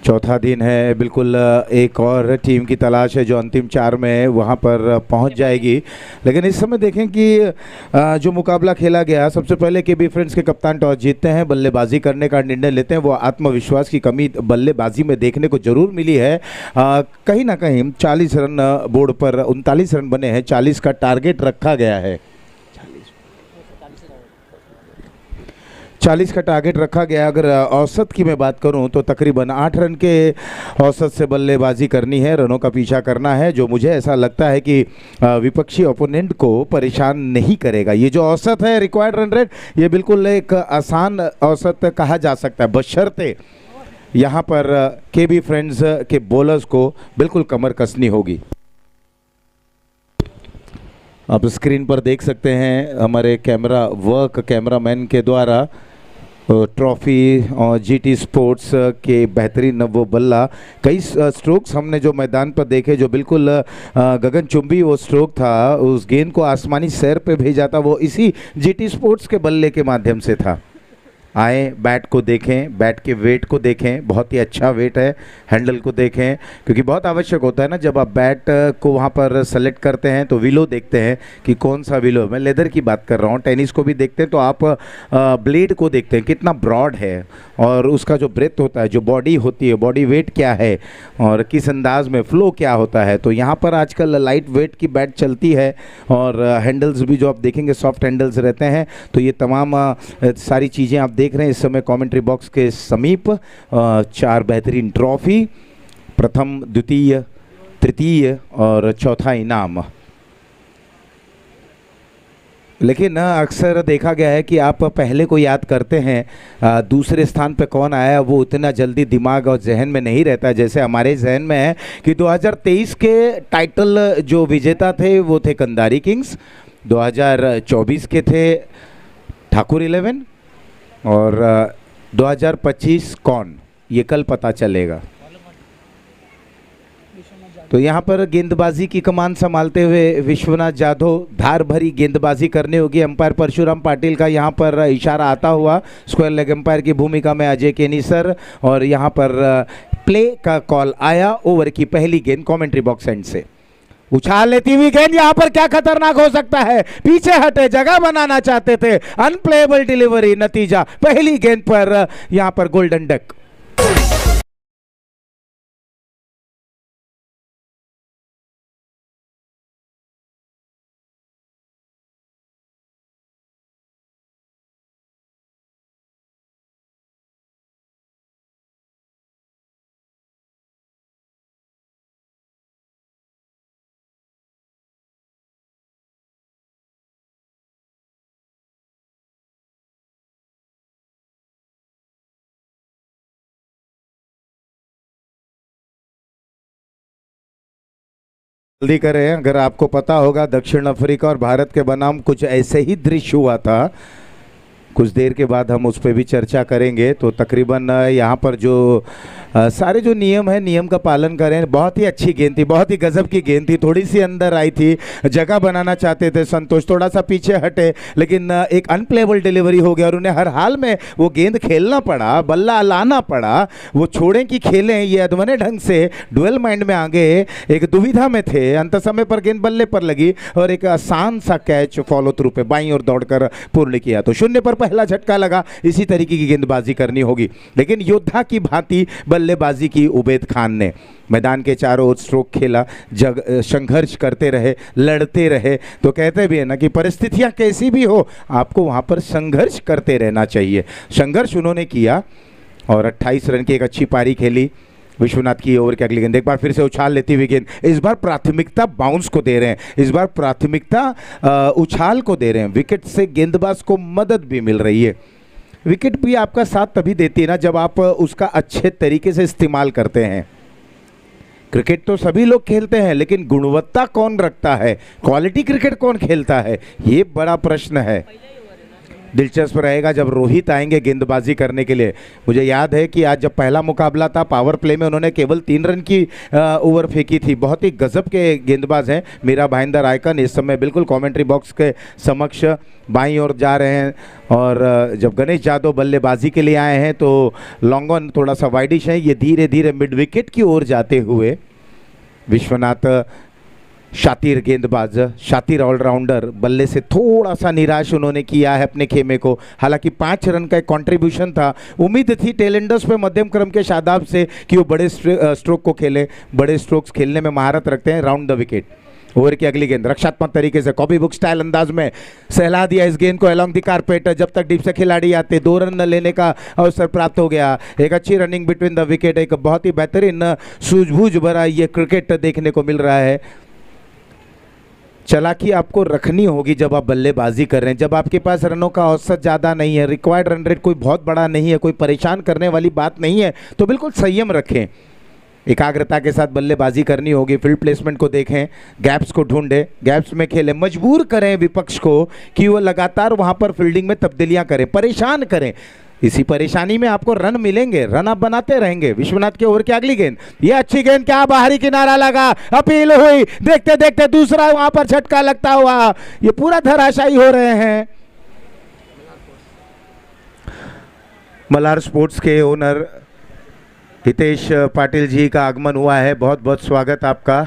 चौथा दिन है, बिल्कुल एक और टीम की तलाश है जो अंतिम 4 में है, वहाँ पर पहुँच जाएगी। लेकिन इस समय देखें कि जो मुकाबला खेला गया, सबसे पहले केबी फ्रेंड्स के कप्तान टॉस जीतते हैं, बल्लेबाजी करने का निर्णय लेते हैं। वो आत्मविश्वास की कमी बल्लेबाजी में देखने को जरूर मिली है। कहीं ना कहीं 40 रन बोर्ड पर 39 रन बने हैं, 40 का टारगेट रखा गया है। 40 का टारगेट रखा गया। अगर औसत की मैं बात करूं तो तकरीबन 8 रन के औसत से बल्लेबाजी करनी है, रनों का पीछा करना है, जो मुझे ऐसा लगता है कि विपक्षी ओपोनेंट को परेशान नहीं करेगा। ये जो औसत है रिक्वायर्ड रन रेट, ये बिल्कुल एक आसान औसत कहा जा सकता है, बशर्ते यहाँ पर केबी फ्रेंड्स के बॉलर्स को बिल्कुल कमर कसनी होगी। आप स्क्रीन पर देख सकते हैं हमारे कैमरामैन के द्वारा ट्रॉफी और जीटी स्पोर्ट्स के बेहतरीन वो बल्ला। कई स्ट्रोक्स हमने जो मैदान पर देखे, जो बिल्कुल गगनचुंबी वो स्ट्रोक था, उस गेंद को आसमानी सैर पे भेजा था, वो इसी जीटी स्पोर्ट्स के बल्ले के माध्यम से था। आए बैट को देखें, बैट के वेट को देखें, बहुत ही अच्छा वेट है। हैंडल को देखें, क्योंकि बहुत आवश्यक होता है ना, जब आप बैट को वहाँ पर सेलेक्ट करते हैं तो विलो देखते हैं कि कौन सा विलो। मैं लेदर की बात कर रहा हूँ, टेनिस को भी देखते हैं तो आप ब्लेड को देखते हैं कितना ब्रॉड है, और उसका जो ब्रेथ होता है, जो बॉडी होती है, बॉडी वेट क्या है और किस अंदाज में फ्लो क्या होता है। तो यहाँ पर आजकल लाइट वेट की बैट चलती है, और हैंडल्स भी जो आप देखेंगे सॉफ्ट हैंडल्स रहते हैं। तो ये तमाम सारी चीज़ें आप देख रहे हैं इस समय कमेंट्री बॉक्स के समीप। 4 बेहतरीन ट्रॉफी, प्रथम, द्वितीय, तृतीय और चौथा इनाम। लेकिन अक्सर देखा गया है कि आप पहले को याद करते हैं, दूसरे स्थान पे कौन आया वो उतना जल्दी दिमाग और जहन में नहीं रहता। जैसे हमारे जहन में है कि 2023 के टाइटल जो विजेता थे वो थे कंधारी किंग्स, 2024 के थे ठाकुर 11, और 2025 कौन, ये कल पता चलेगा। तो यहाँ पर गेंदबाजी की कमान संभालते हुए विश्वनाथ जाधव, धार भरी गेंदबाजी करनी होगी। अंपायर परशुराम पाटिल का यहाँ पर इशारा आता हुआ, स्क्वायर लेग अंपायर की भूमिका में अजय केनी सर, और यहाँ पर प्ले का कॉल आया। ओवर की पहली गेंद कमेंट्री बॉक्स एंड से उछाल लेती हुई गेंद, यहाँ पर क्या खतरनाक हो सकता है, पीछे हटे, जगह बनाना चाहते थे, अनप्लेएबल डिलीवरी, नतीजा पहली गेंद पर यहाँ पर गोल्डन डक। जल्दी करें, अगर आपको पता होगा दक्षिण अफ्रीका और भारत के बनाम कुछ ऐसे ही दृश्य हुआ था। कुछ देर के बाद हम उस पर भी चर्चा करेंगे। तो तकरीबन यहाँ पर जो सारे जो नियम है, नियम का पालन करें। बहुत ही अच्छी गेंद थी, बहुत ही गजब की गेंद थी, थोड़ी सी अंदर आई थी, जगह बनाना चाहते थे संतोष, थोड़ा सा पीछे हटे, लेकिन एक अनप्लेएबल डिलीवरी हो गया और उन्हें हर हाल में वो गेंद खेलना पड़ा, बल्ला लाना पड़ा। वो छोड़ें कि खेलें, ये अधवने ढंग से डुअल माइंड में आगे एक दुविधा में थे। अंत समय पर गेंद बल्ले पर लगी और एक आसान सा कैच फॉलो थ्रू पे बाईं ओर दौड़कर पूर्ण किया। तो शून्य पर पहला झटका लगा। इसी तरीके की गेंदबाजी करनी होगी, लेकिन योद्धा की भांति बल्लेबाजी की उबैद खान ने। मैदान के चारों ओर स्ट्रोक खेला, संघर्ष करते रहे, लड़ते रहे। तो कहते भी है ना कि परिस्थितियां कैसी भी हो, आपको वहां पर संघर्ष करते रहना चाहिए। संघर्ष उन्होंने किया और 28 रन की एक अच्छी पारी खेली। विश्वनाथ की ओवर की अगली गेंद एक बार फिर से उछाल लेती हुई गेंद। इस बार प्राथमिकता बाउंस को दे रहे हैं, इस बार प्राथमिकता उछाल को दे रहे हैं। विकेट से गेंदबाज को मदद भी मिल रही है। विकेट भी आपका साथ तभी देती है ना जब आप उसका अच्छे तरीके से इस्तेमाल करते हैं। क्रिकेट तो सभी लोग खेलते हैं, लेकिन गुणवत्ता कौन रखता है, क्वालिटी क्रिकेट कौन खेलता है, ये बड़ा प्रश्न है। दिलचस्प रहेगा जब रोहित आएंगे गेंदबाजी करने के लिए। मुझे याद है कि आज जब पहला मुकाबला था पावर प्ले में उन्होंने केवल 3 रन की ओवर फेंकी थी। बहुत ही गजब के गेंदबाज हैं मीरा भाईंदर रायकन। इस समय बिल्कुल कमेंट्री बॉक्स के समक्ष बाईं ओर जा रहे हैं और जब गणेश जादव बल्लेबाजी के लिए आए हैं तो लॉन्ग ऑन थोड़ा सा वाइडिश है। ये धीरे धीरे मिड विकेट की ओर जाते हुए विश्वनाथ शातिर गेंदबाज, शातिर ऑलराउंडर, बल्ले से थोड़ा सा निराश उन्होंने किया है अपने खेमे को। हालांकि 5 रन का एक कंट्रीब्यूशन था। उम्मीद थी टेलेंडर्स पे मध्यम क्रम के शादाब से कि वो बड़े स्ट्रोक को खेले, बड़े स्ट्रोक्स खेलने में महारत रखते हैं। Round the wicket. ओवर की अगली गेंद रक्षात्मक तरीके से कॉपी बुक स्टाइल अंदाज में सहला दिया इस गेंद को अलोंग द कारपेट। जब तक डीप से खिलाड़ी आते 2 रन लेने का अवसर प्राप्त हो गया। एक अच्छी रनिंग बिटवीन द विकेट, एक बहुत ही बेहतरीन सूझबूझ भरा ये क्रिकेट देखने को मिल रहा है। चालाकी आपको रखनी होगी जब आप बल्लेबाजी कर रहे हैं, जब आपके पास रनों का औसत ज़्यादा नहीं है, रिक्वायर्ड रन रेट कोई बहुत बड़ा नहीं है, कोई परेशान करने वाली बात नहीं है, तो बिल्कुल संयम रखें, एकाग्रता के साथ बल्लेबाजी करनी होगी। फील्ड प्लेसमेंट को देखें, गैप्स को ढूंढें, गैप्स में खेलें, मजबूर करें विपक्ष को कि वो लगातार वहाँ पर फील्डिंग में तब्दीलियाँ करें, परेशान करें। इसी परेशानी में आपको रन मिलेंगे, रन आप बनाते रहेंगे। विश्वनाथ के ओवर की अगली गेंद, ये अच्छी गेंद, क्या बाहरी किनारा लगा, अपील हुई, देखते देखते दूसरा वहां पर झटका लगता हुआ ये पूरा धराशायी हो रहे हैं। मल्हार स्पोर्ट्स के ओनर हितेश पाटिल जी का आगमन हुआ है, बहुत बहुत स्वागत आपका।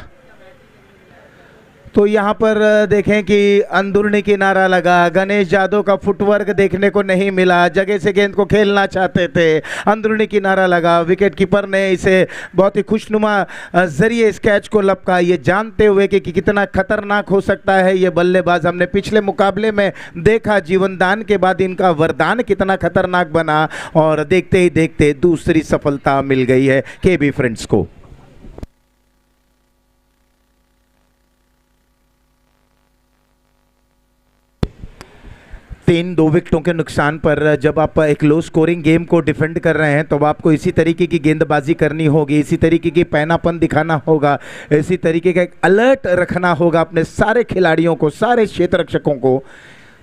तो यहाँ पर देखें कि अंदरूनी किनारा लगा, गणेश जादव का फुटवर्क देखने को नहीं मिला, जगह से गेंद को खेलना चाहते थे, अंदरूनी किनारा लगा। विकेट कीपर ने इसे बहुत ही खुशनुमा जरिए इस कैच को लपका, ये जानते हुए कि कितना खतरनाक हो सकता है ये बल्लेबाज। हमने पिछले मुकाबले में देखा जीवन दान के बाद इनका वरदान कितना खतरनाक बना और देखते ही देखते दूसरी सफलता मिल गई है केबी फ्रेंड्स को। 2 विकेटों के नुकसान पर जब आप एक लो स्कोरिंग गेम को डिफेंड कर रहे हैं तो आपको इसी तरीके की गेंदबाजी करनी होगी, इसी तरीके की पैनापन दिखाना होगा, इसी तरीके का एक अलर्ट रखना होगा अपने सारे खिलाड़ियों को, सारे क्षेत्र रक्षकों को।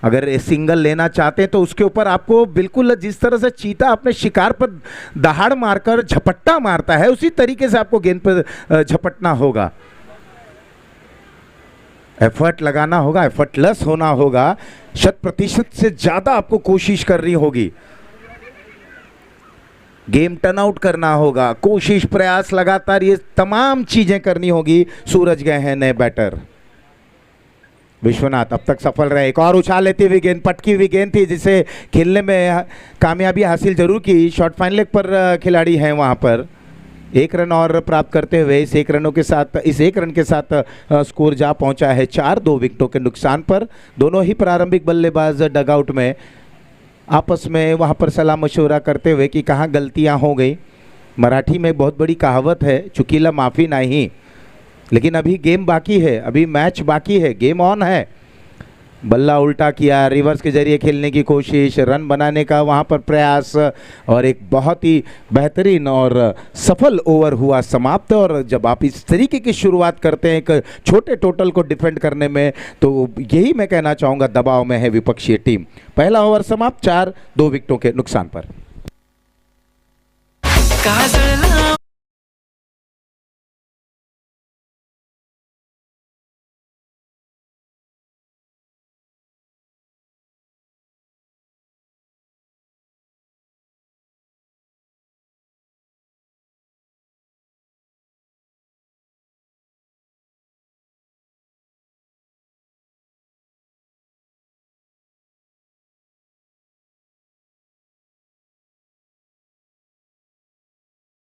अगर सिंगल लेना चाहते हैं तो उसके ऊपर आपको बिल्कुल जिस तरह से चीता अपने शिकार पर दहाड़ मारकर झपट्टा मारता है उसी तरीके से आपको गेंद पर झपटना होगा, एफर्ट लगाना होगा, एफर्टलेस होना होगा, 100% से ज़्यादा आपको कोशिश करनी होगी, गेम टर्न आउट करना होगा, कोशिश प्रयास लगातार ये तमाम चीज़ें करनी होगी। सूरज गए हैं नए बैटर विश्वनाथ, अब तक सफल रहे। एक और उछाल लेती हुई गेंद, पटकी हुई गेंद थी जिसे खेलने में कामयाबी हासिल जरूर की। शॉर्ट फाइन लेग पर खिलाड़ी हैं वहाँ पर। 1 रन और प्राप्त करते हुए इस 1 रन के साथ स्कोर जा पहुंचा है 4, 2 विकेटों के नुकसान पर। दोनों ही प्रारंभिक बल्लेबाज डगआउट में आपस में वहां पर सलाह मशवरा करते हुए कि कहां गलतियां हो गई। मराठी में बहुत बड़ी कहावत है, चुकीला माफ़ी नहीं, लेकिन अभी गेम बाकी है, अभी मैच बाकी है, गेम ऑन है। बल्ला उल्टा किया, रिवर्स के जरिए खेलने की कोशिश, रन बनाने का वहां पर प्रयास और एक बहुत ही बेहतरीन और सफल ओवर हुआ समाप्त। और जब आप इस तरीके की शुरुआत करते हैं एक छोटे टोटल को डिफेंड करने में, तो यही मैं कहना चाहूँगा दबाव में है विपक्षीय टीम। पहला ओवर समाप्त 4, 2 विकेटों के नुकसान पर।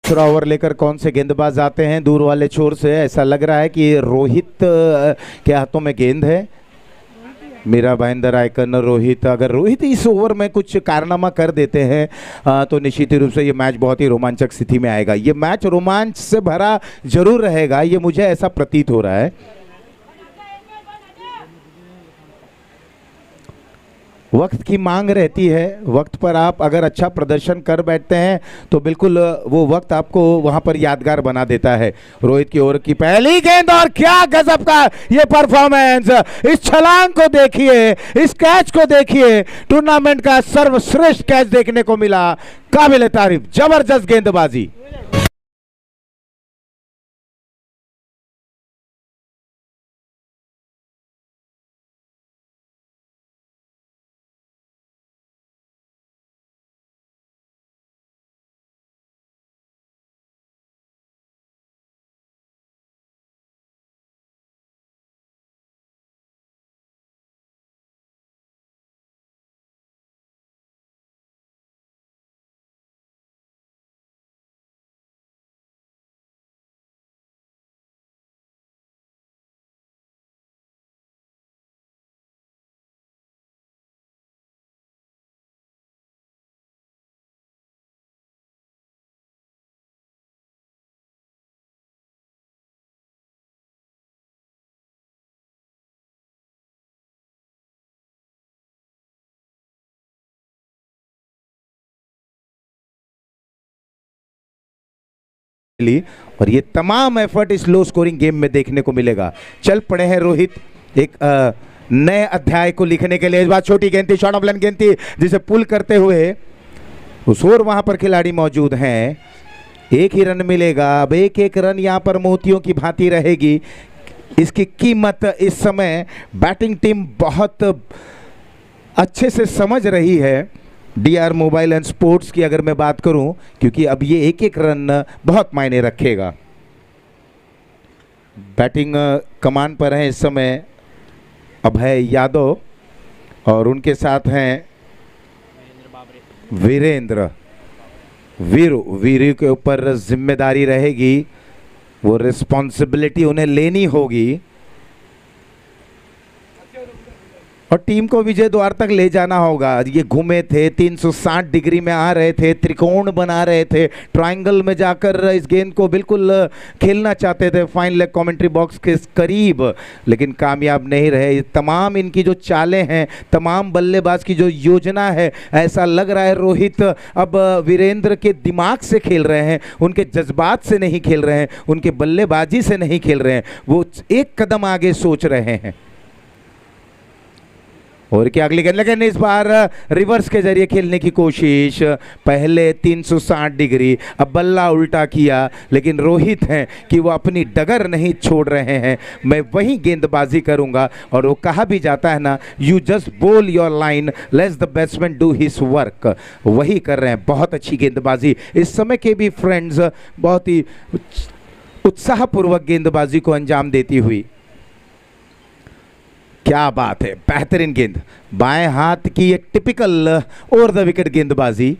दूसरा ओवर लेकर कौन से गेंदबाज आते हैं दूर वाले छोर से? ऐसा लग रहा है कि रोहित के हाथों में गेंद है। मीरा भाईंदर रायकन, रोहित, अगर रोहित इस ओवर में कुछ कारनामा कर देते हैं तो निश्चित रूप से ये मैच बहुत ही रोमांचक स्थिति में आएगा। ये मैच रोमांच से भरा जरूर रहेगा, ये मुझे ऐसा प्रतीत हो रहा है। वक्त की मांग रहती है, वक्त पर आप अगर अच्छा प्रदर्शन कर बैठते हैं तो बिल्कुल वो वक्त आपको वहां पर यादगार बना देता है। रोहित की ओर की पहली गेंद और क्या गजब का ये परफॉर्मेंस, इस छलांग को देखिए, इस कैच को देखिए, टूर्नामेंट का सर्वश्रेष्ठ कैच देखने को मिला, काबिल तारीफ, जबरदस्त गेंदबाजी। और ये तमाम एफर्ट इस लो स्कोरिंग गेम में देखने को मिलेगा। चल पड़े हैं रोहित एक नए अध्याय को लिखने के लिए। इस बार छोटी गेंद थी, शॉर्ट ऑफ लाइन गेंद थी, जिसे पुल करते हुए उस ओर वहां पर खिलाड़ी मौजूद हैं। एक ही रन मिलेगा, अब एक एक रन यहां पर मोतियों की भांति रहेगी। इसकी कीमत इस समय बैटिंग टीम बहुत अच्छे से समझ रही है। डीआर मोबाइल एंड स्पोर्ट्स की अगर मैं बात करूं, क्योंकि अब ये एक एक रन बहुत मायने रखेगा। बैटिंग कमान पर है इस समय अभय यादव और उनके साथ हैं वीरेंद्र। वीरू के ऊपर जिम्मेदारी रहेगी, वो रिस्पॉन्सिबिलिटी उन्हें लेनी होगी और टीम को विजय द्वार तक ले जाना होगा। ये घूमे थे, 360 डिग्री में आ रहे थे, त्रिकोण बना रहे थे, ट्रायंगल में जाकर इस गेंद को बिल्कुल खेलना चाहते थे फाइन लेग कमेंट्री बॉक्स के करीब, लेकिन कामयाब नहीं रहे। तमाम इनकी जो चालें हैं, तमाम बल्लेबाज की जो योजना है, ऐसा लग रहा है रोहित अब वीरेंद्र के दिमाग से खेल रहे हैं, उनके जज्बात से नहीं खेल रहे हैं, उनके बल्लेबाजी से नहीं खेल रहे हैं, वो एक कदम आगे सोच रहे हैं। और क्या अगली गेंद, लेकिन इस बार रिवर्स के जरिए खेलने की कोशिश। पहले 360 डिग्री, अब बल्ला उल्टा किया, लेकिन रोहित हैं कि वो अपनी डगर नहीं छोड़ रहे हैं। मैं वही गेंदबाजी करूंगा, और वो कहा भी जाता है ना, यू जस्ट बोल your line, let's the batsman do his work. वही कर रहे हैं, बहुत अच्छी गेंदबाजी इस समय के भी फ्रेंड्स, बहुत ही उत्साहपूर्वक गेंदबाजी को अंजाम देती हुई। क्या बात है, बेहतरीन गेंद, बाएं हाथ की एक टिपिकल ओवर द विकेट गेंदबाजी।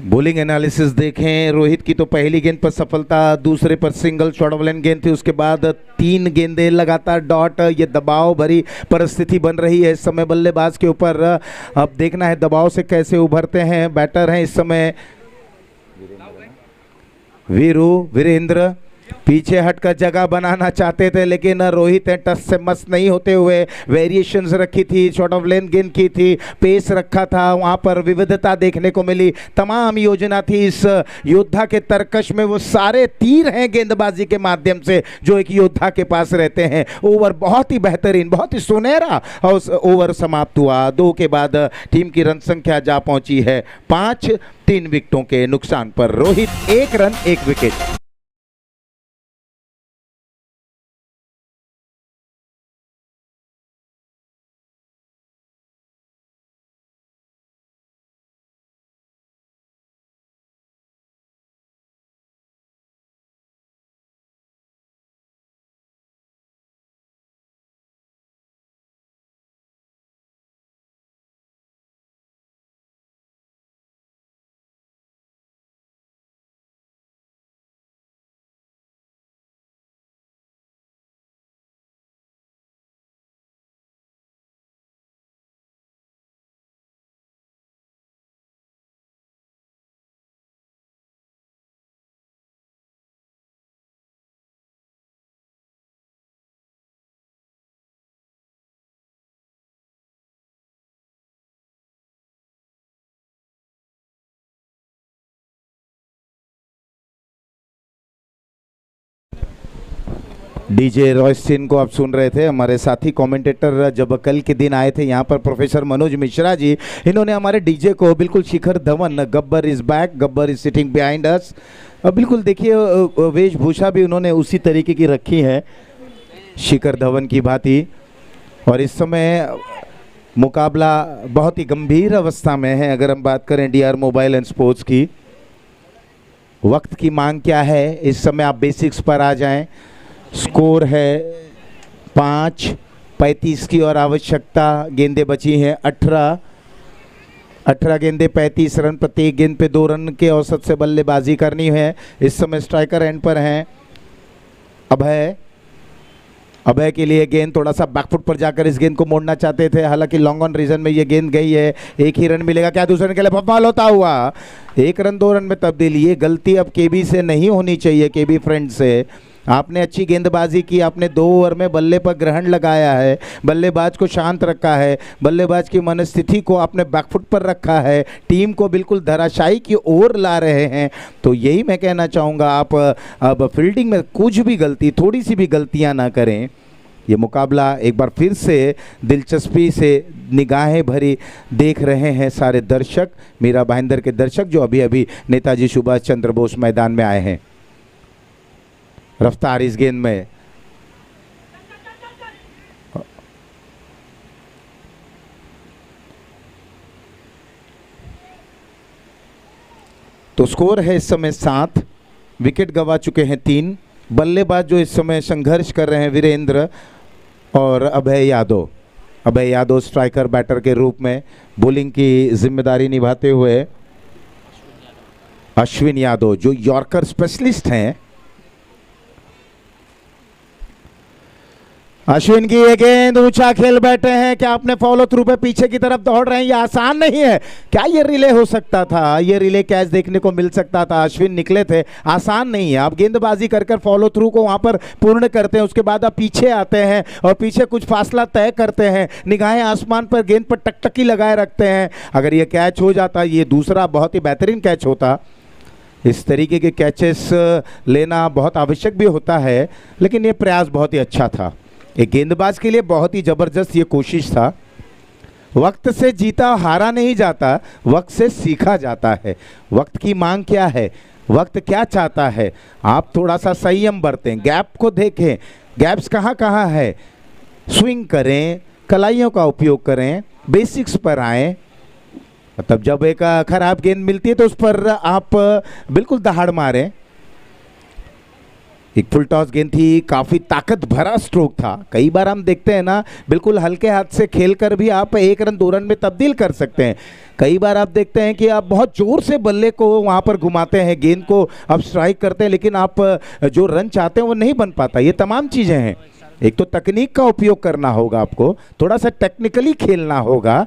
बॉलिंग एनालिसिस देखें, रोहित की तो पहली गेंद पर सफलता, दूसरे पर सिंगल शॉर्ट ऑफ लाइन गेंद थी, उसके बाद 3 गेंदें लगातार डॉट। ये दबाव भरी परिस्थिति बन रही है इस समय बल्लेबाज के ऊपर। अब देखना है दबाव से कैसे उभरते हैं। बैटर हैं इस समय वीरेंद्र, पीछे हटकर जगह बनाना चाहते थे, लेकिन रोहित ने टच से मस नहीं होते हुए वेरिएशंस रखी थी, शॉर्ट ऑफ लेन गेंद की थी, पेस रखा था, वहां पर विविधता देखने को मिली। तमाम योजना थी इस योद्धा के तरकश में, वो सारे तीर हैं गेंदबाजी के माध्यम से जो एक योद्धा के पास रहते हैं। ओवर बहुत ही बेहतरीन, बहुत ही सुनहरा ओवर समाप्त हुआ। 2 के बाद टीम की रन संख्या जा पहुंची है 5, 3 विकेटों के नुकसान पर। Rohit 1 run 1 wicket. डीजे रॉयस्टिन को आप सुन रहे थे, हमारे साथी कमेंटेटर जब कल के दिन आए थे यहाँ पर प्रोफेसर मनोज मिश्रा जी, इन्होंने हमारे डीजे को बिल्कुल Shikhar Dhawan, Gabbar is back, Gabbar is sitting behind us, बिल्कुल देखिए वेशभूषा भी उन्होंने उसी तरीके की रखी है शिखर धवन की भांति। और इस समय मुकाबला बहुत ही गंभीर अवस्था में है। अगर हम बात करें डीआर मोबाइल एंड स्पोर्ट्स की, वक्त की मांग क्या है इस समय, आप बेसिक्स पर आ जाएं। स्कोर है 5-35 की और आवश्यकता, गेंदें बची हैं 18 गेंदें 35 रन, प्रत्येक गेंद पे 2 रन के औसत से बल्लेबाजी करनी है। इस समय स्ट्राइकर एंड पर हैं अभय के लिए गेंद थोड़ा सा बैकफुट पर जाकर इस गेंद को मोड़ना चाहते थे, हालांकि लॉन्ग ऑन रीजन में ये गेंद गई है। एक ही रन मिलेगा क्या दूसरे रन के लिए, बवाल होता हुआ 1 रन 2 रन में तब्दीली। ये गलती अब केबी से नहीं होनी चाहिए, केबी फ्रेंड से। आपने अच्छी गेंदबाजी की, आपने 2 ओवर में बल्ले पर ग्रहण लगाया है, बल्लेबाज को शांत रखा है, बल्लेबाज की मनस्थिति को आपने बैकफुट पर रखा है, टीम को बिल्कुल धराशायी की ओर ला रहे हैं। तो यही मैं कहना चाहूँगा, आप अब फील्डिंग में कुछ भी गलती, थोड़ी सी भी गलतियाँ ना करें। ये मुकाबला एक बार फिर से दिलचस्पी से निगाहें भरी देख रहे हैं सारे दर्शक, मीरा भाईंदर के दर्शक जो अभी अभी नेताजी सुभाष चंद्र बोस मैदान में आए हैं। रफ्तार इस गेंद में, तो स्कोर है इस समय 7, विकेट गंवा चुके हैं 3। बल्लेबाज जो इस समय संघर्ष कर रहे हैं वीरेंद्र और अभय यादव स्ट्राइकर बैटर के रूप में बॉलिंग की जिम्मेदारी निभाते हुए अश्विन यादव जो यॉर्कर स्पेशलिस्ट हैं। अश्विन की ये गेंद, ऊंचा खेल बैठे हैं, क्या आपने फॉलो थ्रू पे पीछे की तरफ दौड़ रहे हैं, ये आसान नहीं है। क्या ये रिले हो सकता था, ये रिले कैच देखने को मिल सकता था, अश्विन निकले थे, आसान नहीं है। आप गेंदबाजी कर कर फॉलो थ्रू को वहां पर पूर्ण करते हैं, उसके बाद आप पीछे आते हैं और पीछे कुछ फासला तय करते हैं, निगाहें आसमान पर गेंद पर टकटकी लगाए रखते हैं। अगर ये कैच हो जाता, ये दूसरा बहुत ही बेहतरीन कैच होता। इस तरीके के कैचेस लेना बहुत आवश्यक भी होता है, लेकिन ये प्रयास बहुत ही अच्छा था। एक गेंदबाज के लिए बहुत ही ज़बरदस्त ये कोशिश था। वक्त से जीता हारा नहीं जाता, वक्त से सीखा जाता है। वक्त की मांग क्या है, वक्त क्या चाहता है, आप थोड़ा सा संयम बरतें, गैप को देखें, गैप्स कहाँ कहाँ है, स्विंग करें, कलाइयों का उपयोग करें, बेसिक्स पर आएँ। मतलब जब एक खराब गेंद मिलती है तो उस पर आप बिल्कुल दहाड़ मारें। एक फुल टॉस गेंद थी, काफ़ी ताकत भरा स्ट्रोक था। कई बार हम देखते हैं ना, बिल्कुल हल्के हाथ से खेलकर भी आप 1 रन 2 रन में तब्दील कर सकते हैं। कई बार आप देखते हैं कि आप बहुत जोर से बल्ले को वहाँ पर घुमाते हैं, गेंद को आप स्ट्राइक करते हैं, लेकिन आप जो रन चाहते हैं वो नहीं बन पाता। ये तमाम चीज़ें हैं। एक तो तकनीक का उपयोग करना होगा, आपको थोड़ा सा टेक्निकली खेलना होगा।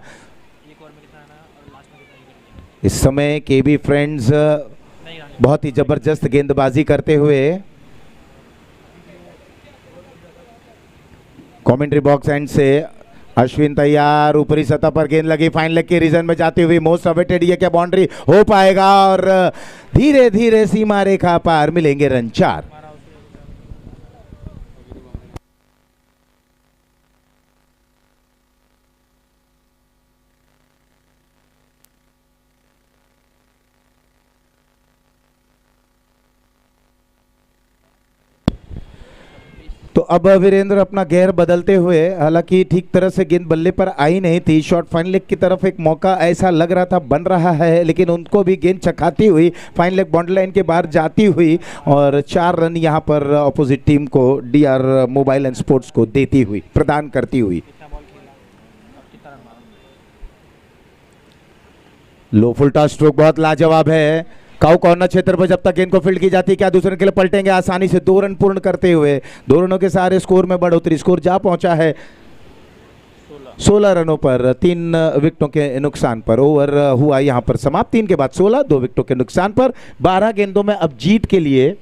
इस समय केबी फ्रेंड्स बहुत ही ज़बरदस्त गेंदबाजी करते हुए कमेंट्री बॉक्स एंड से अश्विन तैयार, ऊपरी सतह पर गेंद लगी, फाइन लेग के रीजन में जाती हुई, मोस्ट अवेटेड, ये क्या बाउंड्री हो पाएगा और धीरे धीरे सीमा रेखा पार, मिलेंगे रन 4। तो अब वीरेंद्र अपना गेयर बदलते हुए, हालांकि ठीक तरह से गेंद बल्ले पर आई नहीं थी, शॉर्ट फाइन लेग की तरफ एक मौका ऐसा लग रहा था बन रहा है, लेकिन उनको भी गेंद चखाती हुई फाइन लेग बाउंड्री लाइन के बाहर जाती हुई और 4 रन यहां पर अपोजिट टीम को, डीआर मोबाइल एंड स्पोर्ट्स को देती हुई, प्रदान करती हुई। लो फुल टॉस स्ट्रोक बहुत लाजवाब है। काउ कॉर्नर क्षेत्र पर जब तक गेंद को फील्ड की जाती है, क्या दूसरे के लिए पलटेंगे आसानी से, 2 रन पूर्ण करते हुए 2 रनों के सारे स्कोर में बढ़ोतरी। स्कोर जा पहुंचा है 16 रनों पर, 3 विकेटों के नुकसान पर। ओवर हुआ यहां पर समाप्त, 3 के बाद 16, 2 विकेटों के नुकसान पर। 12 गेंदों में अब जीत के लिए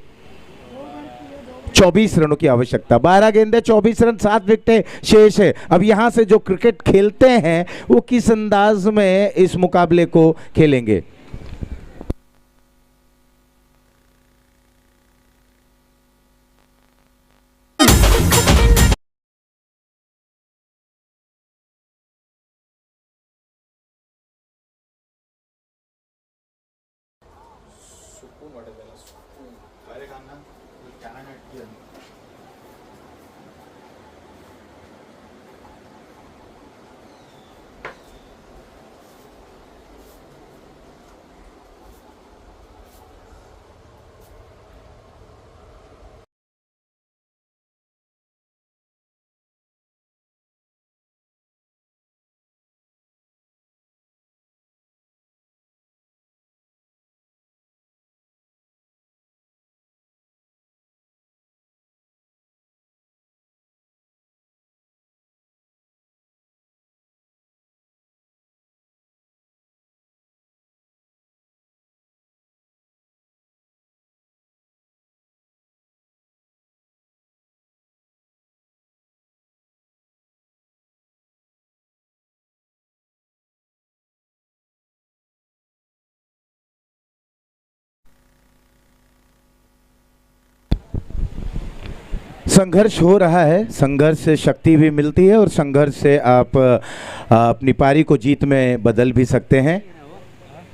24 रनों की आवश्यकता। 12 गेंदें 24 रन, 7 विकेटें शेष है। अब यहां से जो क्रिकेट खेलते हैं वो किस अंदाज में इस मुकाबले को खेलेंगे। संघर्ष हो रहा है, संघर्ष से शक्ति भी मिलती है और संघर्ष से आप अपनी पारी को जीत में बदल भी सकते हैं।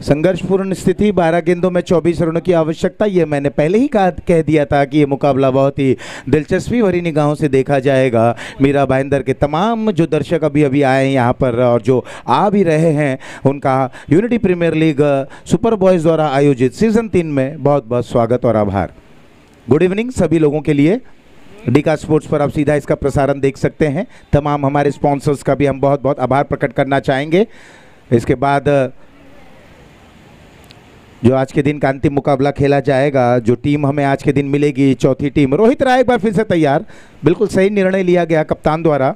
संघर्षपूर्ण स्थिति, 12 गेंदों में 24 रनों की आवश्यकता। ये मैंने पहले ही कह दिया था कि ये मुकाबला बहुत ही दिलचस्पी भरी निगाहों से देखा जाएगा। मीरा भाईंदर के तमाम जो दर्शक अभी अभी आए हैं यहाँ पर और जो आ भी रहे हैं, उनका unity premier league super boys द्वारा आयोजित सीज़न 3 में बहुत बहुत स्वागत और आभार। गुड इवनिंग सभी लोगों के लिए। डीका स्पोर्ट्स पर आप सीधा इसका प्रसारण देख सकते हैं। तमाम हमारे स्पॉन्सर्स का भी हम बहुत बहुत आभार प्रकट करना चाहेंगे। इसके बाद जो आज के दिन का अंतिम मुकाबला खेला जाएगा, जो टीम हमें आज के दिन मिलेगी, चौथी टीम। रोहित राय एक बार फिर से तैयार। बिल्कुल सही निर्णय लिया गया कप्तान द्वारा।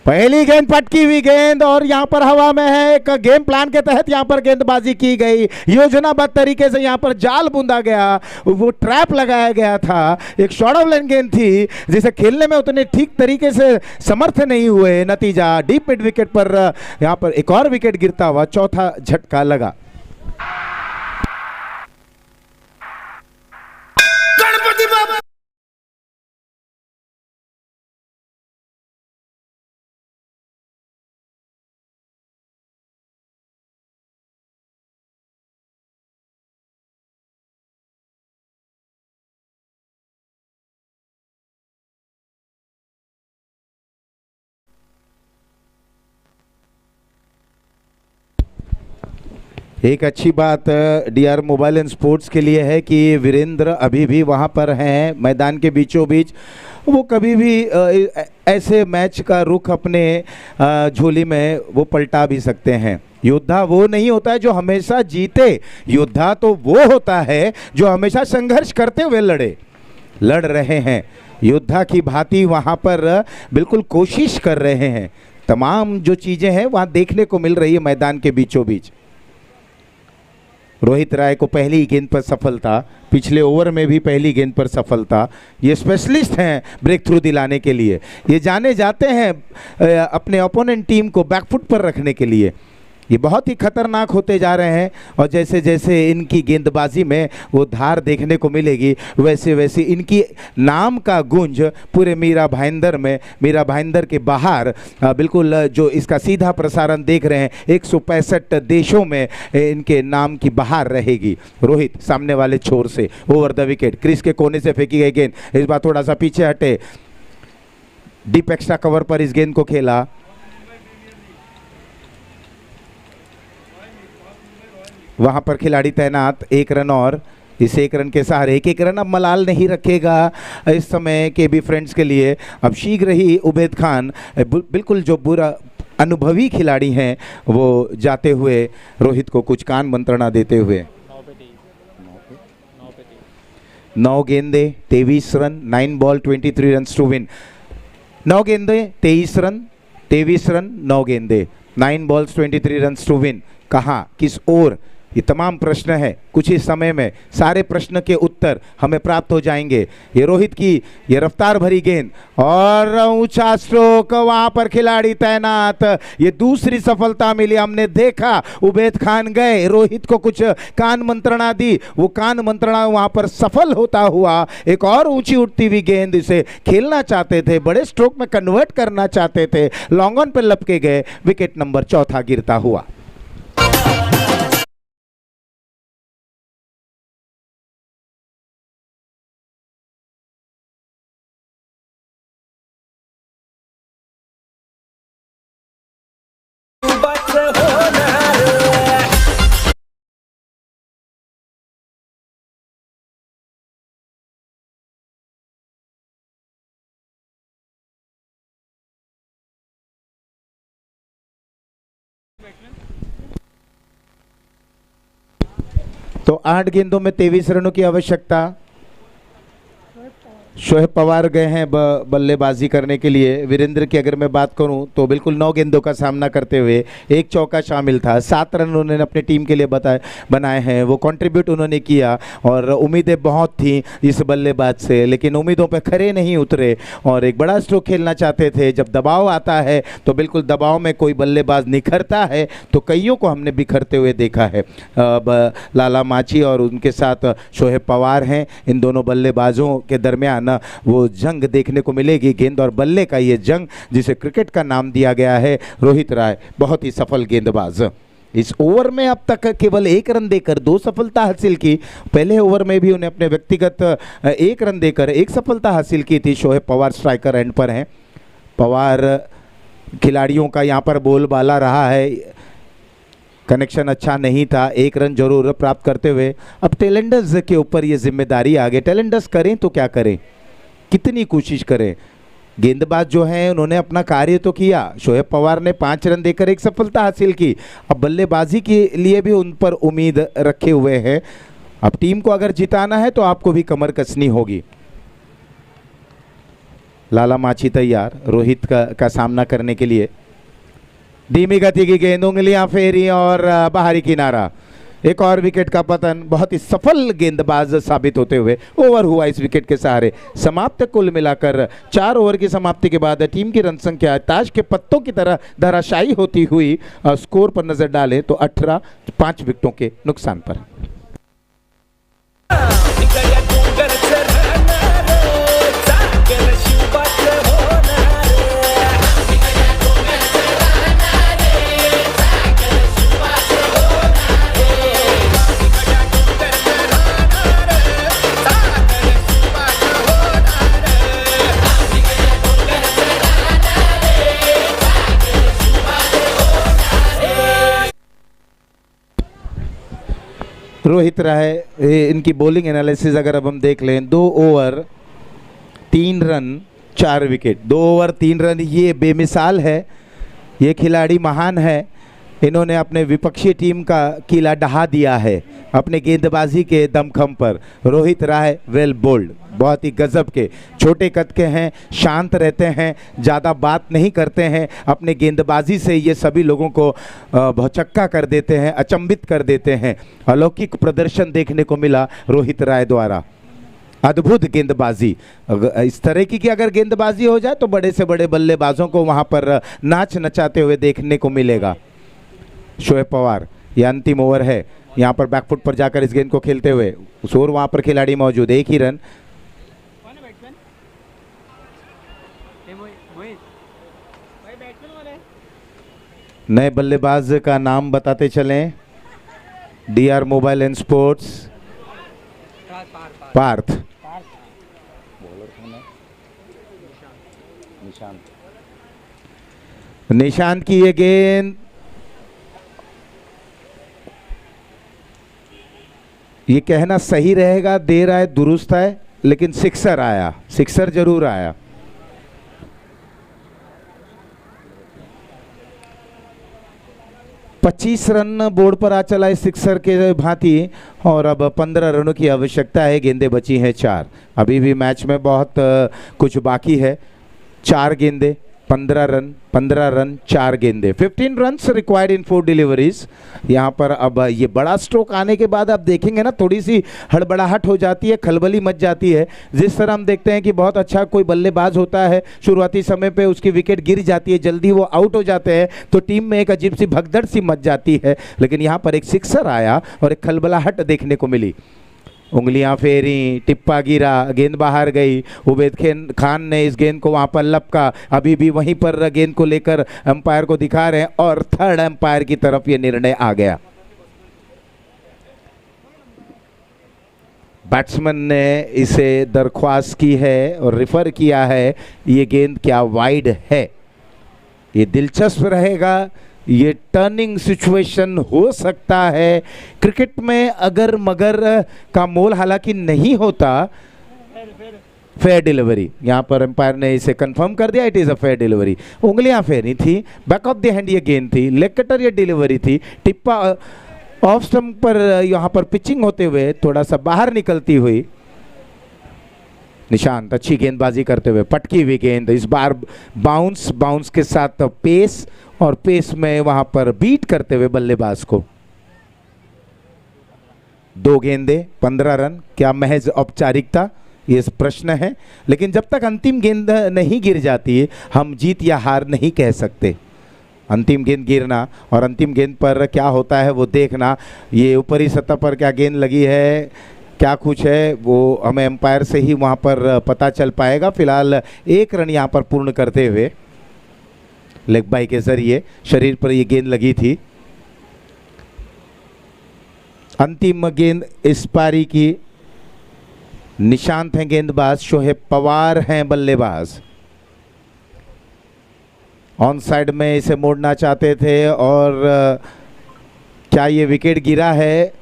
पहली गेंद पटकी हुई गेंद और यहाँ पर हवा में है। एक गेम प्लान के तहत यहाँ पर गेंदबाजी की गई, योजनाबद्ध तरीके से यहाँ पर जाल बूंदा गया, वो ट्रैप लगाया गया था। एक शॉर्ट ऑफ लाइन गेंद थी जिसे खेलने में उतने ठीक तरीके से समर्थ नहीं हुए। नतीजा डीप मिड विकेट पर यहाँ पर एक और विकेट गिरता हुआ चौथा झटका लगा। गणपति बाबा एक अच्छी बात डीआर मोबाइल एंड स्पोर्ट्स के लिए है कि वीरेंद्र अभी भी वहाँ पर हैं मैदान के बीचों बीच। वो कभी भी ऐसे मैच का रुख अपने झोली में वो पलटा भी सकते हैं। योद्धा वो नहीं होता है जो हमेशा जीते, योद्धा तो वो होता है जो हमेशा संघर्ष करते हुए लड़ रहे हैं। योद्धा की भांति वहाँ पर बिल्कुल कोशिश कर रहे हैं। तमाम जो चीज़ें हैं वहाँ देखने को मिल रही है मैदान के बीचों बीच। रोहित राय को पहली गेंद पर सफलता, पिछले ओवर में भी पहली गेंद पर सफलता। ये स्पेशलिस्ट हैं ब्रेक थ्रू दिलाने के लिए। ये जाने जाते हैं अपने ओपोनेंट टीम को बैकफुट पर रखने के लिए। ये बहुत ही खतरनाक होते जा रहे हैं और जैसे जैसे इनकी गेंदबाजी में वो धार देखने को मिलेगी, वैसे वैसे इनकी नाम का गूंज पूरे मीरा भाईंदर में, मीरा भाईंदर के बाहर बिल्कुल जो इसका सीधा प्रसारण देख रहे हैं 165 देशों में इनके नाम की बहार रहेगी। रोहित सामने वाले छोर से ओवर द विकेट, क्रीज के कोने से फेंकी गई गेंद। इस बार थोड़ा सा पीछे हटे, डीप एक्स्ट्रा कवर पर इस गेंद को खेला। वहां पर खिलाड़ी तैनात, 1 रन और। इस 1 रन के सहारे 1 रन अब मलाल नहीं रखेगा इस समय के भी फ्रेंड्स के लिए। अब शीघ्र ही उबैद खान, बिल्कुल जो बुरा अनुभवी खिलाड़ी हैं, वो जाते हुए रोहित को कुछ कान मंत्रणा देते हुए। 9 गेंदे 23 run, 9 ball 23 run to win. 9 गेंदे 23 रन, 23 रन 9 गेंदे, 9 बॉल्स 23 रन टू विन। कहाँ, किस ओर, ये तमाम प्रश्न है। कुछ ही समय में सारे प्रश्न के उत्तर हमें प्राप्त हो जाएंगे। ये रोहित की ये रफ्तार भरी गेंद और ऊंचा स्ट्रोक, वहां पर खिलाड़ी तैनात। ये दूसरी सफलता मिली। हमने देखा उबैद खान गए, रोहित को कुछ कान मंत्रणा दी, वो कान मंत्रणा वहां पर सफल होता हुआ। एक और ऊंची उठती हुई गेंद, इसे खेलना चाहते थे, बड़े स्ट्रोक में कन्वर्ट करना चाहते थे, लॉन्ग ऑन पर लपके गए। विकेट नंबर 4 गिरता हुआ। तो 8 गेंदों में 23 रनों की आवश्यकता। शोएब पवार गए हैं बल्लेबाजी करने के लिए। वीरेंद्र की अगर मैं बात करूं तो बिल्कुल 9 गेंदों का सामना करते हुए 1 चौका शामिल था। 7 रन उन्होंने अपनी टीम के लिए बनाए हैं, वो कंट्रीब्यूट उन्होंने किया और उम्मीदें बहुत थी इस बल्लेबाज से, लेकिन उम्मीदों पर खरे नहीं उतरे और एक बड़ा स्ट्रोक खेलना चाहते थे। जब दबाव आता है तो बिल्कुल दबाव में कोई बल्लेबाज निखरता है तो कईयों को हमने बिखरते हुए देखा है। लाला माची और उनके साथ शोएब पवार हैं। इन दोनों बल्लेबाजों के दरमियान दरमियान वो जंग देखने को मिलेगी। गेंद और बल्ले का ये जंग जिसे क्रिकेट का नाम दिया गया है। रोहित राय बहुत ही सफल गेंदबाज। इस ओवर में अब तक केवल 1 रन देकर 2 सफलता हासिल की। पहले ओवर में भी उन्हें अपने व्यक्तिगत 1 रन देकर 1 सफलता हासिल की थी। शोएब पवार स्ट्राइकर एंड पर हैं। पवार खिलाड़ियों का यहाँ पर बोलबाला रहा है। कनेक्शन अच्छा नहीं था, 1 रन जरूर प्राप्त करते हुए अब टेलेंडर्स के ऊपर ये जिम्मेदारी आ गई। टेलेंडर्स करें तो क्या करें, कितनी कोशिश करें। गेंदबाज जो हैं उन्होंने अपना कार्य तो किया। शोएब पवार ने 5 रन देकर 1 सफलता हासिल की। अब बल्लेबाजी के लिए भी उन पर उम्मीद रखे हुए हैं। अब टीम को अगर जिताना है तो आपको भी कमर कसनी होगी। लाला माछी तैयार रोहित का सामना करने के लिए। धीमी गति की गेंद, उंगलियां फेरी और बाहरी किनारा। एक और विकेट का पतन। बहुत ही सफल गेंदबाज साबित होते हुए ओवर हुआ इस विकेट के सहारे। समाप्त कुल मिलाकर 4 ओवर की समाप्ति के बाद टीम की रन संख्या ताश के पत्तों की तरह धराशायी होती हुई स्कोर पर नजर डालें तो 18 5 विकेटों के नुकसान पर। रोहित राय इनकी बॉलिंग एनालिसिस अगर अब हम देख लें, 2 over 3 run 4 wicket. 2 over 3 run ये बेमिसाल है। ये खिलाड़ी महान है। इन्होंने अपने विपक्षी टीम का किला ढहा दिया है अपने गेंदबाजी के दमखम पर। रोहित राय वेल बोल्ड, बहुत ही गजब के। छोटे कद के हैं, शांत रहते हैं, ज़्यादा बात नहीं करते हैं। अपने गेंदबाजी से ये सभी लोगों को भौचक्का कर देते हैं, अचंभित कर देते हैं। अलौकिक प्रदर्शन देखने को मिला रोहित राय द्वारा। अद्भुत गेंदबाजी। इस तरह की अगर गेंदबाजी हो जाए तो बड़े से बड़े बल्लेबाजों को वहाँ पर नाच नचाते हुए देखने को मिलेगा। शोएब पवार, यह अंतिम ओवर है। यहाँ पर बैकफुट पर जाकर इस गेंद को खेलते हुए उस ओवर वहाँ पर खिलाड़ी मौजूद, 1 ही रन। नए बल्लेबाज का नाम बताते चलें। DR mobile and sports Parth. Nishant की ये गेंद, ये कहना सही रहेगा, देर आए दुरुस्त है, लेकिन सिक्सर आया, सिक्सर जरूर आया। पच्चीस रन बोर्ड पर आ चला इस सिक्सर के भांति और अब 15 रनों की आवश्यकता है। गेंदें बची हैं 4। अभी भी मैच में बहुत कुछ बाकी है। 4 गेंदें 15 रन, 15 रन 4 गेंदे, 15 रन्स रिक्वायर्ड इन 4 डिलीवरीज। यहाँ पर अब ये बड़ा स्ट्रोक आने के बाद आप देखेंगे ना, थोड़ी सी हड़बड़ाहट हो जाती है, खलबली मच जाती है। जिस तरह हम देखते हैं कि बहुत अच्छा कोई बल्लेबाज होता है, शुरुआती समय पे उसकी विकेट गिर जाती है, जल्दी वो आउट हो जाते हैं, तो टीम में एक अजीब सी भगदड़ सी मच जाती है। लेकिन यहाँ पर एक सिक्सर आया और एक खलबलाहट देखने को मिली। उंगलियां फेरी, टिप्पा गिरा, गेंद बाहर गई। उबैद खान ने इस गेंद को वहां पर लपका। अभी भी वहीं पर गेंद को लेकर अंपायर को दिखा रहे हैं और थर्ड अंपायर की तरफ ये निर्णय आ गया। बैट्समैन ने इसे दरख्वास्त की है और रेफर किया है, ये गेंद क्या वाइड है। ये दिलचस्प रहेगा, ये टर्निंग सिचुएशन हो सकता है। क्रिकेट में अगर मगर का मोल हालांकि नहीं होता। फेयर डिलीवरी, यहाँ पर एम्पायर ने इसे कंफर्म कर दिया, it is a fair delivery. उंगलियां फेरी थी, बैक ऑफ द हैंड ये गेंद थी, लेग कटर ये डिलीवरी थी। टिप्पा ऑफ स्टंप पर यहाँ पर पिचिंग होते हुए थोड़ा सा बाहर निकलती हुई। निशांत अच्छी गेंदबाजी करते हुए, पटकी हुई गेंद, इस बार बाउंस के साथ पेस और पेस में वहां पर बीट करते हुए बल्लेबाज को। 2 गेंदें 15 रन, क्या महज औपचारिकता, ये प्रश्न है। लेकिन जब तक अंतिम गेंद नहीं गिर जाती है, हम जीत या हार नहीं कह सकते। अंतिम गेंद गिरना और अंतिम गेंद पर क्या होता है वो देखना। ये ऊपरी सतह पर क्या गेंद लगी है, क्या कुछ है वो हमें एम्पायर से ही वहाँ पर पता चल पाएगा। फिलहाल 1 रन यहाँ पर पूर्ण करते हुए लेग बाई के जरिए शरीर पर ये गेंद लगी थी। अंतिम गेंद इस पारी की। निशांत हैं गेंदबाज, शोहेब पवार हैं बल्लेबाज। ऑन साइड में इसे मोड़ना चाहते थे और क्या ये विकेट गिरा है?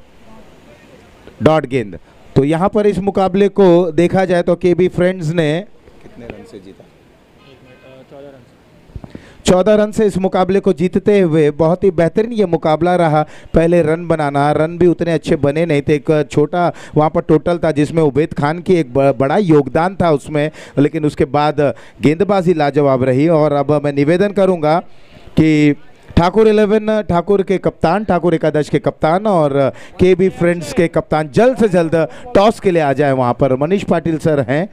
डॉट गेंद। तो यहाँ पर इस मुकाबले को देखा जाए तो केबी फ्रेंड्स ने कितने रन से जीता? 14 रन से इस मुकाबले को जीतते हुए बहुत ही बेहतरीन ये मुकाबला रहा। पहले रन बनाना, रन भी उतने अच्छे बने नहीं थे। एक छोटा वहाँ पर टोटल था जिसमें उबैद खान की एक बड़ा योगदान था उसमें, लेकिन उसके बाद गेंदबाजी लाजवाब रही। और अब मैं निवेदन करूँगा कि ठाकुर 11 ठाकुर के कप्तान, ठाकुर एकादश के कप्तान और केबी फ्रेंड्स के कप्तान जल्द से जल्द टॉस के लिए आ जाए। वहाँ पर मनीष पाटिल सर हैं।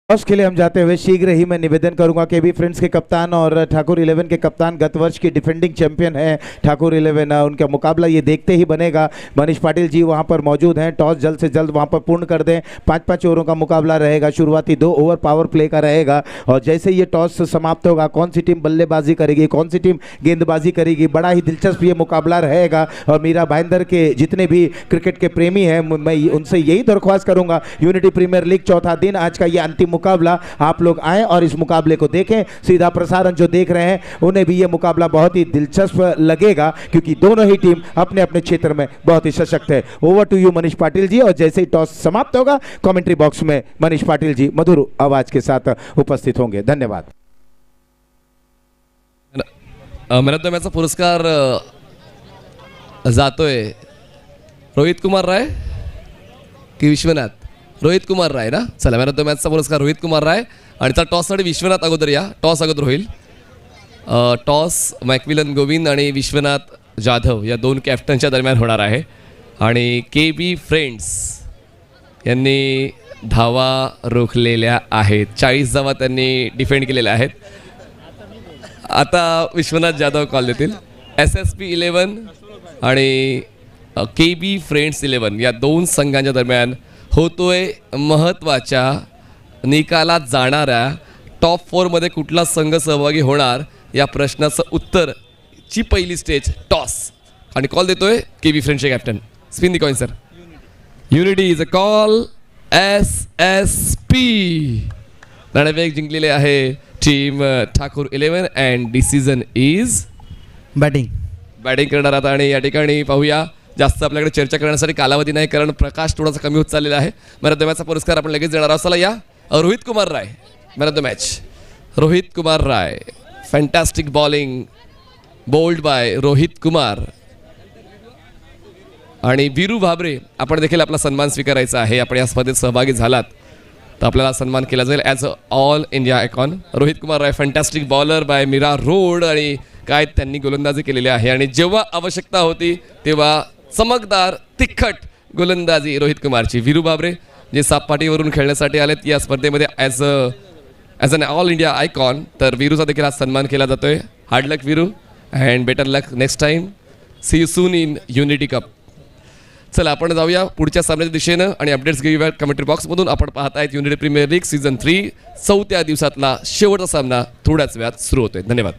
टॉस के लिए हम जाते हुए शीघ्र ही मैं निवेदन करूंगा कि भी फ्रेंड्स के कप्तान और ठाकुर 11 के कप्तान गत वर्ष की डिफेंडिंग चैंपियन है ठाकुर 11, उनका मुकाबला ये देखते ही बनेगा। मनीष पाटिल जी वहां पर मौजूद हैं। टॉस जल्द से जल्द वहां पर पूर्ण कर दें। 5-5 ओवरों का मुकाबला रहेगा। शुरुआती 2 ओवर पावर प्ले का रहेगा और जैसे ये टॉस समाप्त होगा कौन सी टीम बल्लेबाजी करेगी, कौन सी टीम गेंदबाजी करेगी, बड़ा ही दिलचस्प ये मुकाबला रहेगा। और मीरा भाईंदर के जितने भी क्रिकेट के प्रेमी हैं मैं उनसे यही दरख्वास्त करूंगा, यूनिटी प्रीमियर लीग चौथा दिन आज का ये अंतिम मुकाबला, आप लोग आएं और इस मुकाबले को देखें। सीधा प्रसारण जो देख रहे हैं उन्हें भी यह मुकाबला बहुत ही दिलचस्प लगेगा क्योंकि दोनों ही टीम अपने अपने क्षेत्र में बहुत ही सशक्त है। Over to you Manish Patil ji. और जैसे ही टॉस समाप्त होगा कमेंट्री बॉक्स में मनीष पाटिल जी मधुर आवाज के साथ उपस्थित होंगे। धन्यवाद। मॅन ऑफ द मॅचचा पुरस्कार जातोय रोहित कुमार राय की विश्वनाथ? रोहित कुमार राय ना? चला, मॅन ऑफ द मॅचचा पुरस्कार रोहित कुमार राय आणि त्या टॉससाठी विश्वनाथ अगोदर या. टॉस अगोदर होईल. टॉस मॅकविलन गोविंद आणि विश्वनाथ जाधव या 2 कॅप्टनच्या दरम्यान होणार आहे आणि केबी फ्रेंड्स यांनी धावा रोखलेल्या आहेत. 40 धावा त्यांनी डिफेंड केलेल्या आहेत. आता विश्वनाथ जाधव कॉल देतील. SSP 11 आणि केबी फ्रेंड्स 11 या 2 संघांच्या दरम्यान होतोय महत्त्वाच्या निकालात जाणाऱ्या टॉप 4 मध्ये कुठला संघ सहभागी होणार या प्रश्नाचं उत्तर ची पहिली स्टेज टॉस. आणि कॉल देतोय केबी फ्रेंड्सचे captain. Spin the coin sir. Unity is a call. SSP नाणेफेक जिंकलेले आहे team Thakur 11 and decision is batting करणार आता. आणि या ठिकाणी पाहूया, जास्त आपल्याकडे चर्चा करण्यासाठी कालावधी नाही कारण प्रकाश थोडासा कमी होत चाललेला आहे. मॅन ऑफ द मॅचचा पुरस्कार आपण लगेच देणार आहोत. चला या Rohit Kumar Rai man of the match. Rohit Kumar Rai, fantastic bowling bowled by Rohit Kumar. आणि वीरू भाबरे आपण देखील आपला सन्मान स्वीकारायचा आहे. आपण या स्पर्धेत सहभागी झालात तर आपल्याला सन्मान केला जाईल as a all India icon. Rohit Kumar Rai fantastic bowler by Mira Road आणि काय त्यांनी गोलंदाजी केलेली आहे आणि जेव्हा आवश्यकता होती तेव्हा चमकदार तिखट गोलंदाजी रोहित कुमारची. वीरू भाबरे जे सापपाटीवरून खेळण्यासाठी आलेत या स्पर्धेमध्ये as an all India icon, तर वीरूचा देखील आज सन्मान केला जातोय. Hard luck Viru and better luck next time. See you soon in unity cup. चला आपण जाऊया पुढच्या सामन्याच्या दिशेनं आणि अपडेट्स घेऊया कमेंट्री बॉक्समधून. आपण पाहत आहेत युनिटी प्रीमियर लीग सीझन 3 4थ्या दिवसातला शेवटचा सामना थोड्याच वेळात सुरू होतोय. धन्यवाद.